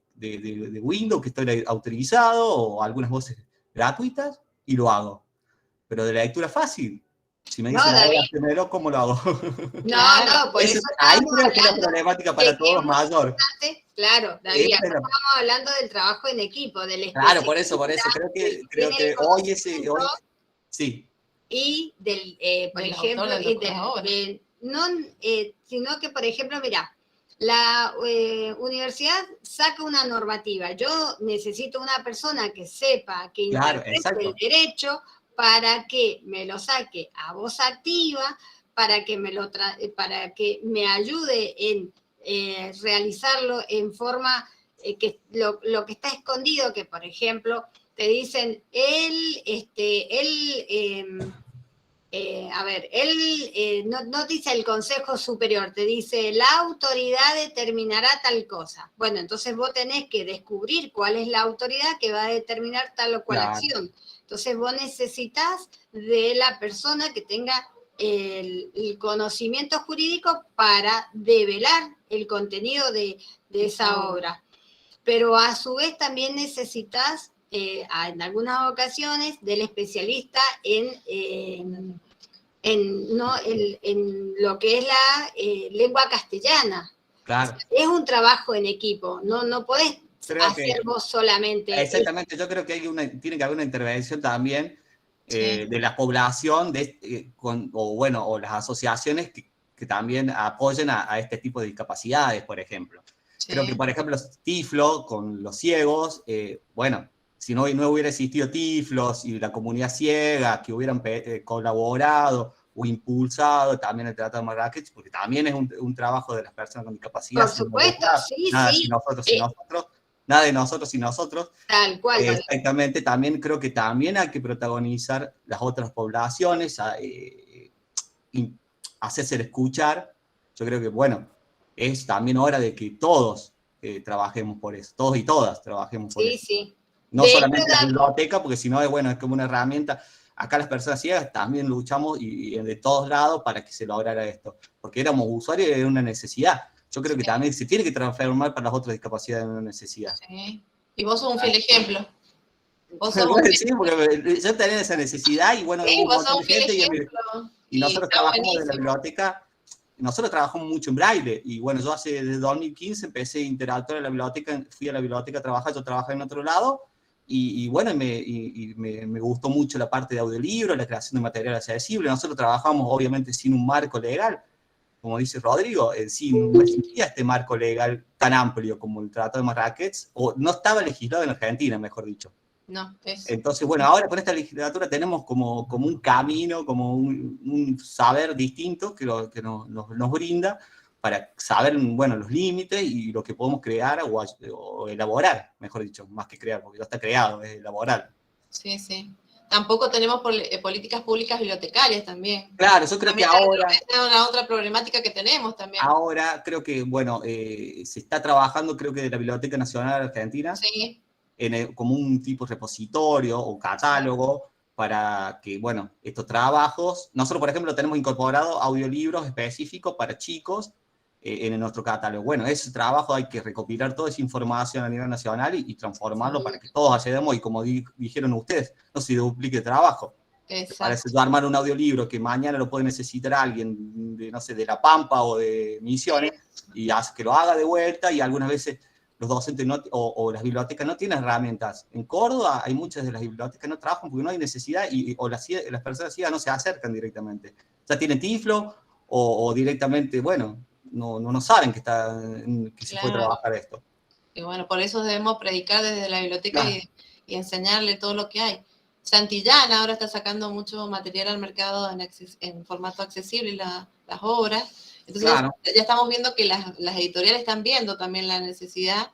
Speaker 5: Windows que estoy autorizado, o algunas voces gratuitas, y lo hago. Pero de la lectura fácil, si me
Speaker 2: No,
Speaker 5: dicen ahora
Speaker 2: David,
Speaker 5: hacémelo, ¿cómo lo hago?
Speaker 2: no, por eso
Speaker 5: Ahí
Speaker 2: estábamos
Speaker 5: creo que es la
Speaker 2: hablando
Speaker 5: problemática
Speaker 2: de
Speaker 5: para
Speaker 2: que es
Speaker 5: todos
Speaker 2: muy
Speaker 5: mayor.
Speaker 2: importante, claro, David,
Speaker 5: Esa
Speaker 2: acá
Speaker 5: es la-
Speaker 2: estábamos hablando del trabajo en equipo, del
Speaker 5: Claro, por eso.
Speaker 2: especialista,
Speaker 5: Creo
Speaker 2: tiene el
Speaker 5: que
Speaker 2: conocimiento
Speaker 5: sí,
Speaker 2: y del, por
Speaker 6: Del
Speaker 2: ejemplo,
Speaker 6: autor de la obra.
Speaker 2: no, sino que, por ejemplo, mira, la universidad saca una normativa. Yo necesito una persona que sepa, que
Speaker 5: claro,
Speaker 2: interprete el
Speaker 5: exacto.
Speaker 2: derecho para que me lo saque a voz activa, para que para que me ayude en realizarlo en forma que lo que está escondido, que por ejemplo te dicen, no dice el Consejo Superior, te dice la autoridad determinará tal cosa. Bueno, entonces vos tenés que descubrir cuál es la autoridad que va a determinar tal o cual
Speaker 5: Claro.
Speaker 2: acción. Entonces vos necesitas de la persona que tenga el conocimiento jurídico para develar el contenido de esa obra. Pero a su vez también necesitas, en algunas ocasiones, del especialista en lo que es la lengua castellana.
Speaker 5: Claro.
Speaker 2: Es un trabajo en equipo, no podés hacer vos solamente.
Speaker 5: Exactamente, yo creo que tiene que haber una intervención también de la población, o las asociaciones que también apoyen a este tipo de discapacidades, por ejemplo. Sí. Creo que, por ejemplo, Tiflo, con los ciegos, bueno, si no hubiera existido Tiflos y la comunidad ciega que hubieran colaborado o impulsado también el Tratado de Marrakech, porque también es un trabajo de las personas con discapacidad.
Speaker 2: Por supuesto, sí,
Speaker 5: nada,
Speaker 2: sí.
Speaker 5: Nada de nosotros sin nosotros.
Speaker 2: Tal cual.
Speaker 5: Exactamente, también creo que también hay que protagonizar las otras poblaciones, hacerse escuchar. Yo creo que, bueno, es también hora de que todos trabajemos por eso, todos y todas trabajemos por eso.
Speaker 2: Sí.
Speaker 5: No solamente la biblioteca, porque si no, bueno, es como una herramienta. Acá las personas ciegas también luchamos y de todos lados para que se lograra esto, porque éramos usuarios y era una necesidad. Yo creo que también se tiene que transformar para las otras discapacidades en una necesidad.
Speaker 6: Sí. Y vos sos un fiel ejemplo.
Speaker 5: Sí, porque yo tenía esa necesidad y bueno,
Speaker 6: sí,
Speaker 5: hubo un montón de gente y nosotros trabajamos en la biblioteca, nosotros trabajamos mucho en braille y bueno, yo desde 2015 empecé a interactuar en la biblioteca, fui a la biblioteca a trabajar, yo trabajaba en otro lado y bueno, me gustó mucho la parte de audiolibro, la creación de material accesible. Nosotros trabajamos obviamente sin un marco legal, como dice Rodrigo, no existía este marco legal tan amplio como el Tratado de Marrakech, o no estaba legislado en Argentina, mejor dicho.
Speaker 6: No,
Speaker 5: Entonces, bueno, ahora con esta legislatura tenemos como un camino, como un saber distinto que nos brinda para saber, bueno, los límites y lo que podemos crear o elaborar, mejor dicho, más que crear, porque ya está creado, es elaborar.
Speaker 6: Sí. Tampoco tenemos políticas públicas bibliotecarias también.
Speaker 5: Claro, yo creo
Speaker 6: también
Speaker 5: que ahora...
Speaker 6: Es una otra problemática que tenemos también.
Speaker 5: Ahora creo que, bueno, se está trabajando, creo que de la Biblioteca Nacional Argentina,
Speaker 6: sí.
Speaker 5: Como un tipo de repositorio o catálogo para que, bueno, estos trabajos... Nosotros, por ejemplo, tenemos incorporado audiolibros específicos para chicos en nuestro catálogo. Bueno, ese trabajo hay que recopilar toda esa información a nivel nacional y transformarlo para que todos accedamos y, como dijeron ustedes, no se duplique el trabajo.
Speaker 6: Exacto.
Speaker 5: Para yo armar un audiolibro que mañana lo puede necesitar alguien de, no sé, de La Pampa o de Misiones, y que lo haga de vuelta, y algunas veces los docentes o las bibliotecas no tienen herramientas. En Córdoba hay muchas de las bibliotecas que no trabajan porque no hay necesidad, o las personas ciegas no se acercan directamente. Ya tienen tiflo, o directamente, bueno, no saben que se puede trabajar esto.
Speaker 6: Y bueno, por eso debemos predicar desde la biblioteca, claro, y enseñarle todo lo que hay. Santillana ahora está sacando mucho material al mercado en formato accesible, las obras. Entonces, claro, ya estamos viendo que las editoriales están viendo también la necesidad,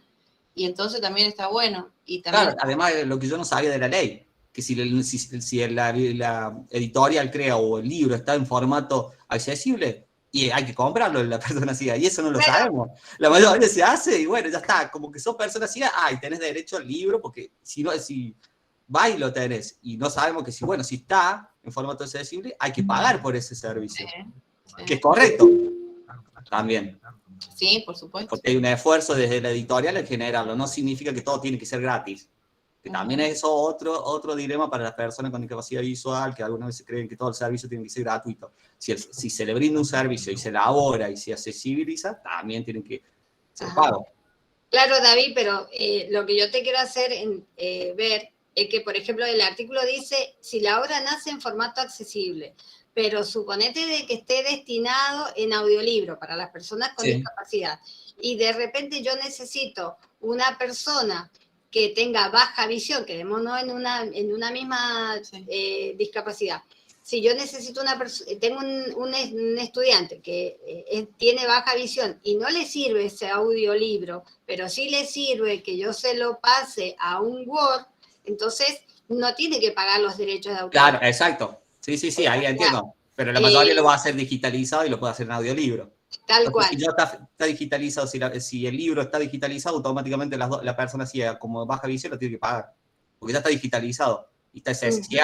Speaker 6: y entonces también está bueno. Y también,
Speaker 5: claro, además lo que yo no sabía de la ley, que si la editorial crea o el libro está en formato accesible, y hay que comprarlo la persona ciega, y eso no lo sabemos. La mayoría se hace, y bueno, ya está, como que sos persona ciega, y tenés derecho al libro, porque si vas y lo tenés, y no sabemos que si está en formato accesible, hay que pagar por ese servicio, que es correcto, también.
Speaker 6: Sí, por supuesto.
Speaker 5: Porque hay un esfuerzo desde la editorial en generarlo, no significa que todo tiene que ser gratis. Que también es eso otro dilema para las personas con discapacidad visual, que algunas veces creen que todo el servicio tiene que ser gratuito. Si se le brinda un servicio y se elabora y se accesibiliza, también tienen que ser pagos.
Speaker 2: Claro, David, pero lo que yo te quiero hacer ver es que, por ejemplo, el artículo dice, si la obra nace en formato accesible, pero suponete de que esté destinado en audiolibro para las personas con discapacidad, y de repente yo necesito una persona que tenga baja visión, quedémonos en una misma discapacidad. Si yo necesito tengo un estudiante que tiene baja visión y no le sirve ese audiolibro, pero sí le sirve que yo se lo pase a un Word, entonces no tiene que pagar los derechos de autor.
Speaker 5: Claro, exacto. Sí, ahí entiendo. Pero la mayoría lo va a hacer digitalizado y lo puede hacer en audiolibro.
Speaker 2: Tal cual.
Speaker 5: Si ya está digitalizado, si el libro está digitalizado, automáticamente la persona ciega como baja visión lo tiene que pagar. Porque ya está digitalizado. Y está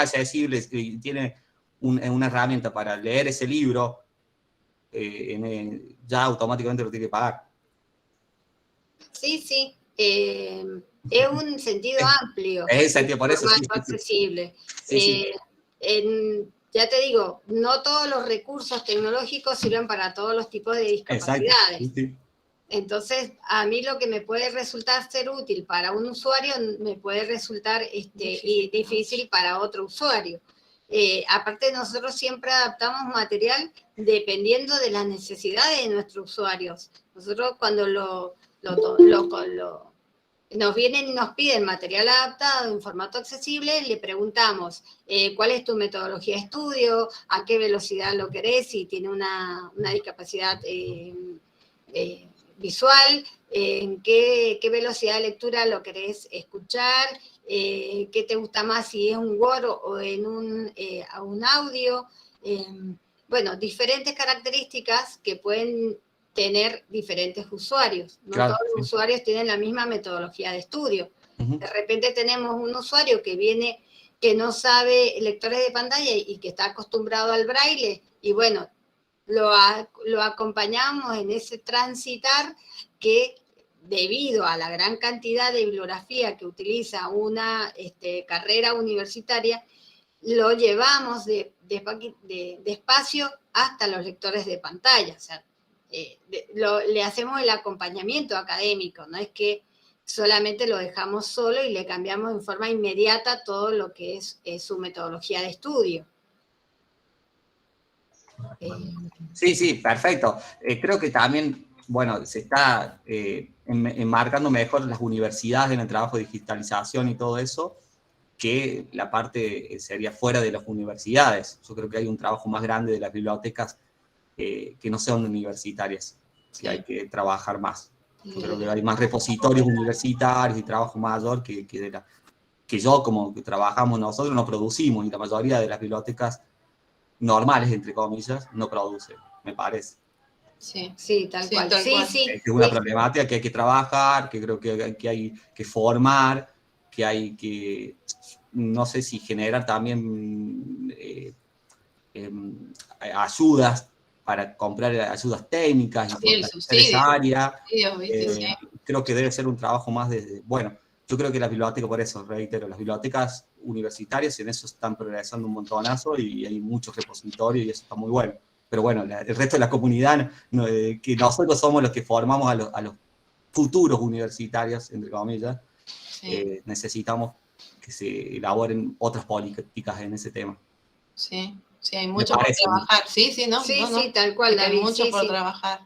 Speaker 5: accesible y tiene una herramienta para leer ese libro, ya automáticamente lo tiene que pagar.
Speaker 2: Sí. Es un sentido amplio.
Speaker 5: Es el sentido, por eso.
Speaker 2: Accesible.
Speaker 5: Sí.
Speaker 2: Ya te digo, no todos los recursos tecnológicos sirven para todos los tipos de discapacidades.
Speaker 5: Exacto.
Speaker 2: Entonces, a mí lo que me puede resultar ser útil para un usuario, me puede resultar difícil para otro usuario. Aparte, nosotros siempre adaptamos material dependiendo de las necesidades de nuestros usuarios. Nosotros cuando nos vienen y nos piden material adaptado en formato accesible, le preguntamos cuál es tu metodología de estudio, a qué velocidad lo querés, si tiene una discapacidad visual, en qué velocidad de lectura lo querés escuchar, qué te gusta más, si es un Word o en un audio. Bueno, diferentes características que pueden tener diferentes usuarios. No todos los usuarios tienen la misma metodología de estudio. De repente tenemos un usuario que no sabe lectores de pantalla y que está acostumbrado al braille, y bueno, lo acompañamos en ese transitar que, debido a la gran cantidad de bibliografía que utiliza una carrera universitaria, lo llevamos despacio hasta los lectores de pantalla. O sea, le hacemos el acompañamiento académico, no es que solamente lo dejamos solo y le cambiamos en forma inmediata todo lo que es su metodología de estudio.
Speaker 5: Sí, perfecto. Creo que también, bueno, se está enmarcando mejor las universidades en el trabajo de digitalización y todo eso, que la parte sería fuera de las universidades. Yo creo que hay un trabajo más grande de las bibliotecas que no sean universitarias, que hay que trabajar más. Yo creo que hay más repositorios universitarios y trabajo mayor que yo, como que trabajamos nosotros, no producimos, y la mayoría de las bibliotecas normales, entre comillas, no producen, me parece.
Speaker 2: Sí, tal cual.
Speaker 5: Es una problemática que hay que trabajar, que creo que hay que formar, que hay que, no sé si generar también ayudas para comprar ayudas técnicas, esa área. Creo que debe ser un trabajo más desde, bueno, yo creo que las bibliotecas, por eso, reitero, las bibliotecas universitarias en eso están progresando un montonazo y hay muchos repositorios y eso está muy bueno. Pero bueno, el resto de la comunidad, que nosotros somos los que formamos a los futuros universitarios, entre comillas,
Speaker 6: Sí,
Speaker 5: necesitamos que se elaboren otras políticas en ese tema.
Speaker 6: sí, sí, hay
Speaker 5: Me
Speaker 6: mucho por
Speaker 5: parece.
Speaker 6: trabajar. Sí, sí, no,
Speaker 2: Sí,
Speaker 6: no, no.
Speaker 2: sí, tal cual,
Speaker 6: Hay
Speaker 2: David,
Speaker 6: mucho
Speaker 2: sí,
Speaker 6: por
Speaker 2: sí.
Speaker 6: trabajar.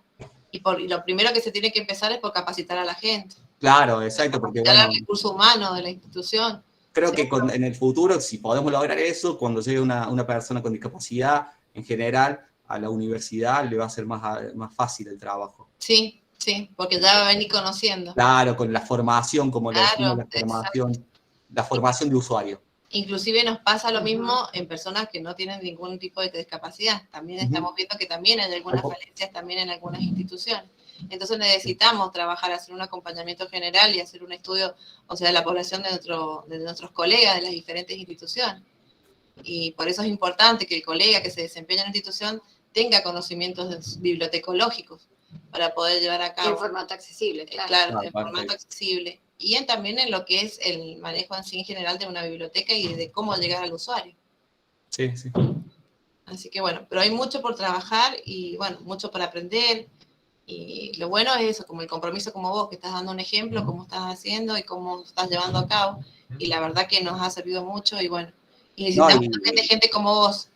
Speaker 6: Y lo primero que se tiene que empezar es por capacitar a la gente.
Speaker 5: Claro, exacto, porque
Speaker 6: Capacitar
Speaker 5: bueno,
Speaker 6: al recurso humano de la institución.
Speaker 5: creo
Speaker 6: Sí,
Speaker 5: que en el futuro, si podemos lograr eso, cuando llegue una persona con discapacidad, en general, a la universidad le va a ser más fácil el trabajo.
Speaker 6: sí, sí, porque ya va a venir conociendo.
Speaker 5: Claro, con la formación, como le decimos,
Speaker 6: Claro,
Speaker 5: la formación de usuario.
Speaker 6: inclusive nos pasa lo mismo en personas que no tienen ningún tipo de discapacidad. También estamos viendo que también hay algunas falencias también en algunas instituciones. Entonces necesitamos trabajar, hacer un acompañamiento general y hacer un estudio, o sea, de la población de nuestros colegas de las diferentes instituciones. Y por eso es importante que el colega que se desempeña en la institución tenga conocimientos bibliotecológicos para poder llevar a cabo.
Speaker 2: En formato accesible, claro.
Speaker 6: Claro, en formato accesible. Y también en lo que es el manejo en sí en general de una biblioteca y de cómo llegar al usuario.
Speaker 5: Sí, sí.
Speaker 6: Así que bueno, pero hay mucho por trabajar y bueno, mucho por aprender. Y lo bueno es eso, como el compromiso como vos, que estás dando un ejemplo, cómo estás haciendo y cómo estás llevando a cabo. Y la verdad que nos ha servido mucho y bueno, y necesitamos también de gente como vos.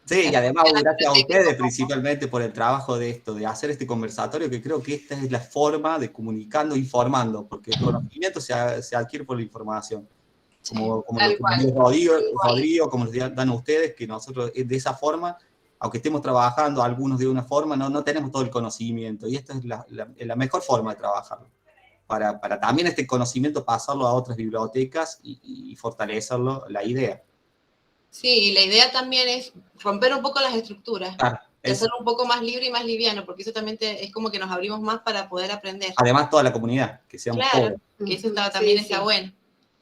Speaker 5: Sí, y además gracias a ustedes principalmente por el trabajo de esto, de hacer este conversatorio, que creo que esta es la forma de comunicando, informando, porque el conocimiento se adquiere por la información. Como lo que nos dio Rodrigo, como les dan a ustedes, que nosotros de esa forma, aunque estemos trabajando algunos de una forma, no tenemos todo el conocimiento, y esta es la mejor forma de trabajarlo. Para también este conocimiento pasarlo a otras bibliotecas y fortalecerlo, la idea.
Speaker 6: Sí, y la idea también es romper un poco las estructuras, y hacerlo un poco más libre y más liviano, porque eso también es como que nos abrimos más para poder aprender.
Speaker 5: Además, toda la comunidad, que seamos todos.
Speaker 6: Que eso también está bueno.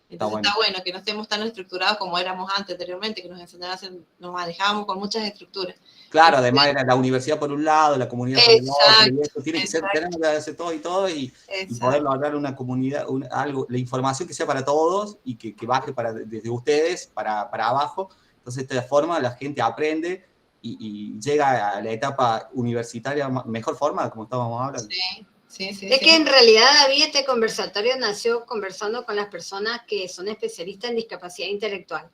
Speaker 6: Entonces
Speaker 5: está
Speaker 6: bueno que no estemos tan estructurados como éramos anteriormente, que nos enseñaban, nos manejábamos con muchas estructuras.
Speaker 5: Claro, además era la universidad por un lado, la comunidad por el otro, y eso tiene que ser, tenemos que hacer todo y poder lograr una comunidad, la información que sea para todos y que baje desde ustedes para abajo. Entonces, de esta forma la gente aprende y llega a la etapa universitaria mejor forma, como estábamos hablando.
Speaker 2: Es que en realidad, David, este conversatorio nació conversando con las personas que son especialistas en discapacidad intelectual.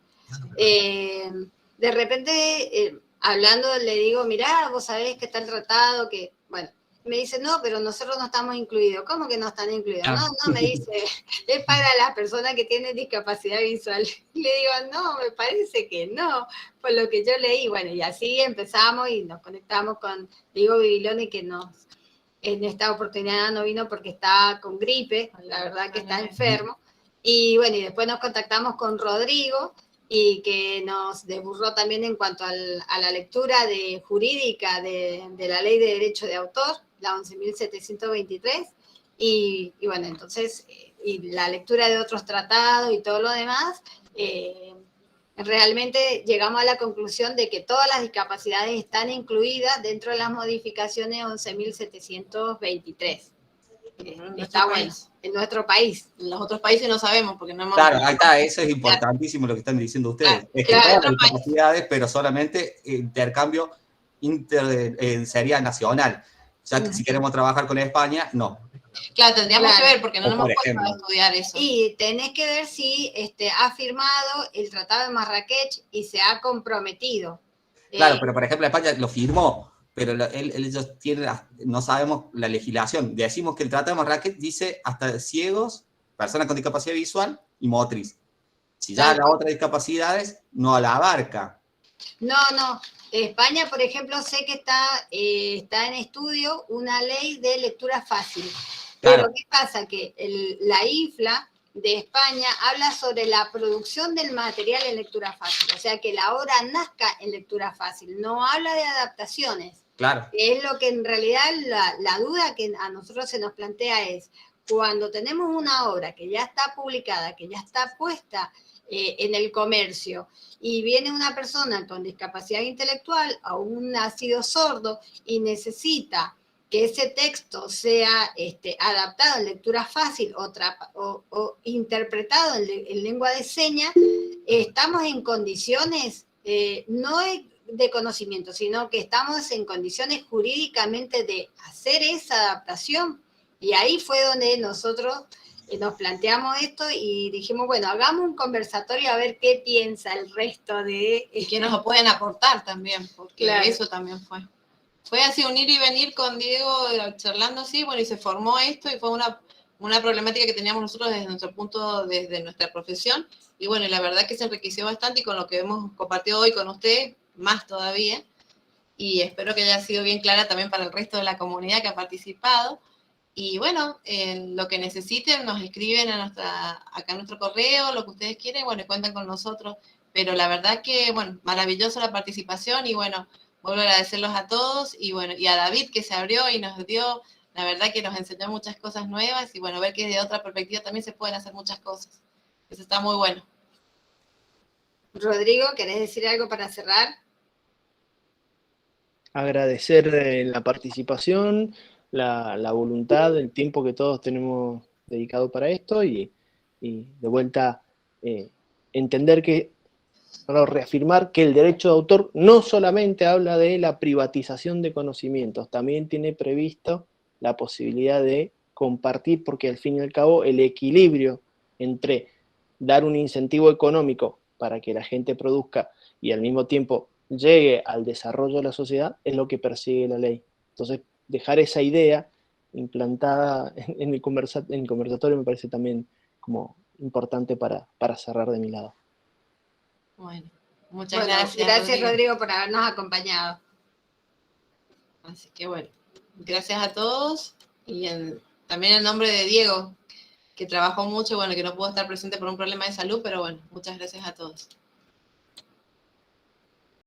Speaker 2: De repente, hablando, le digo, mirá, vos sabés que está el tratado, que, bueno, me dice, no, pero nosotros no estamos incluidos. ¿Cómo que no están incluidos? No, me dice, es para las personas que tienen discapacidad visual. Y le digo, no, me parece que no, por lo que yo leí. Bueno, y así empezamos y nos conectamos con Diego Bibiloni, que en esta oportunidad no vino porque está con gripe, la verdad que está enfermo. Y bueno, y después nos contactamos con Rodrigo, y que nos desburró también en cuanto a la lectura jurídica de la Ley de Derecho de Autor, la 11.723, y bueno, entonces, y la lectura de otros tratados y todo lo demás, realmente llegamos a la conclusión de que todas las discapacidades están incluidas dentro de las modificaciones 11.723. Está bueno, en nuestro país.
Speaker 6: En los otros países no sabemos porque no hemos...
Speaker 5: Claro, ahí está, eso es importantísimo lo que están diciendo ustedes. Es que todas las discapacidades, pero solamente intercambio sería nacional. Ya que si queremos trabajar con España, no.
Speaker 6: Claro, tendríamos que ver porque no nos hemos puesto a estudiar eso.
Speaker 2: Y tenés que ver si ha firmado el Tratado de Marrakech y se ha comprometido.
Speaker 5: Claro, pero por ejemplo España lo firmó, pero ellos tienen, no sabemos la legislación. Decimos que el Tratado de Marrakech dice hasta ciegos, personas con discapacidad visual y motriz. Si ya las otras discapacidades, no la abarca.
Speaker 2: No. España, por ejemplo, sé que está en estudio una ley de lectura fácil. Pero ¿qué pasa? Que la IFLA de España habla sobre la producción del material en lectura fácil. O sea, que la obra nazca en lectura fácil. No habla de adaptaciones.
Speaker 5: Claro.
Speaker 2: Es lo que en realidad la duda que a nosotros se nos plantea es, cuando tenemos una obra que ya está publicada, que ya está puesta en el comercio, y viene una persona con discapacidad intelectual, aún ha sido sordo, y necesita que ese texto sea adaptado en lectura fácil o interpretado en lengua de señas, estamos en condiciones, no de conocimiento, sino que estamos en condiciones jurídicamente de hacer esa adaptación. Y ahí fue donde nosotros nos planteamos esto y dijimos, bueno, hagamos un conversatorio a ver qué piensa el resto de...
Speaker 6: Y que nos lo pueden aportar también, porque
Speaker 2: claro,
Speaker 6: eso también fue. Fue así un ir y venir con Diego, charlando así, bueno, y se formó esto y fue una problemática que teníamos nosotros desde nuestro punto, desde nuestra profesión. Y bueno, la verdad que se enriqueció bastante y con lo que hemos compartido hoy con usted, más todavía. Y espero que haya sido bien clara también para el resto de la comunidad que ha participado. Y bueno, lo que necesiten nos escriben acá en nuestro correo, lo que ustedes quieren, bueno, y cuentan con nosotros. Pero la verdad que, bueno, maravillosa la participación y bueno, vuelvo a agradecerlos a todos y bueno, y a David que se abrió y nos dio, la verdad que nos enseñó muchas cosas nuevas y bueno, ver que desde otra perspectiva también se pueden hacer muchas cosas. Eso está muy bueno.
Speaker 2: Rodrigo, ¿querés decir algo para cerrar?
Speaker 3: Agradecer la participación, la voluntad, el tiempo que todos tenemos dedicado para esto y de vuelta entender que, reafirmar que el derecho de autor no solamente habla de la privatización de conocimientos, también tiene previsto la posibilidad de compartir, porque al fin y al cabo el equilibrio entre dar un incentivo económico para que la gente produzca y al mismo tiempo llegue al desarrollo de la sociedad es lo que persigue la ley. Entonces, dejar esa idea implantada en el conversatorio me parece también como importante para cerrar de mi lado.
Speaker 6: Bueno, muchas gracias.
Speaker 2: Gracias, Rodrigo, por habernos acompañado.
Speaker 6: Así que bueno, gracias a todos y también en nombre de Diego, que trabajó mucho, bueno, que no pudo estar presente por un problema de salud, pero bueno, muchas gracias a todos.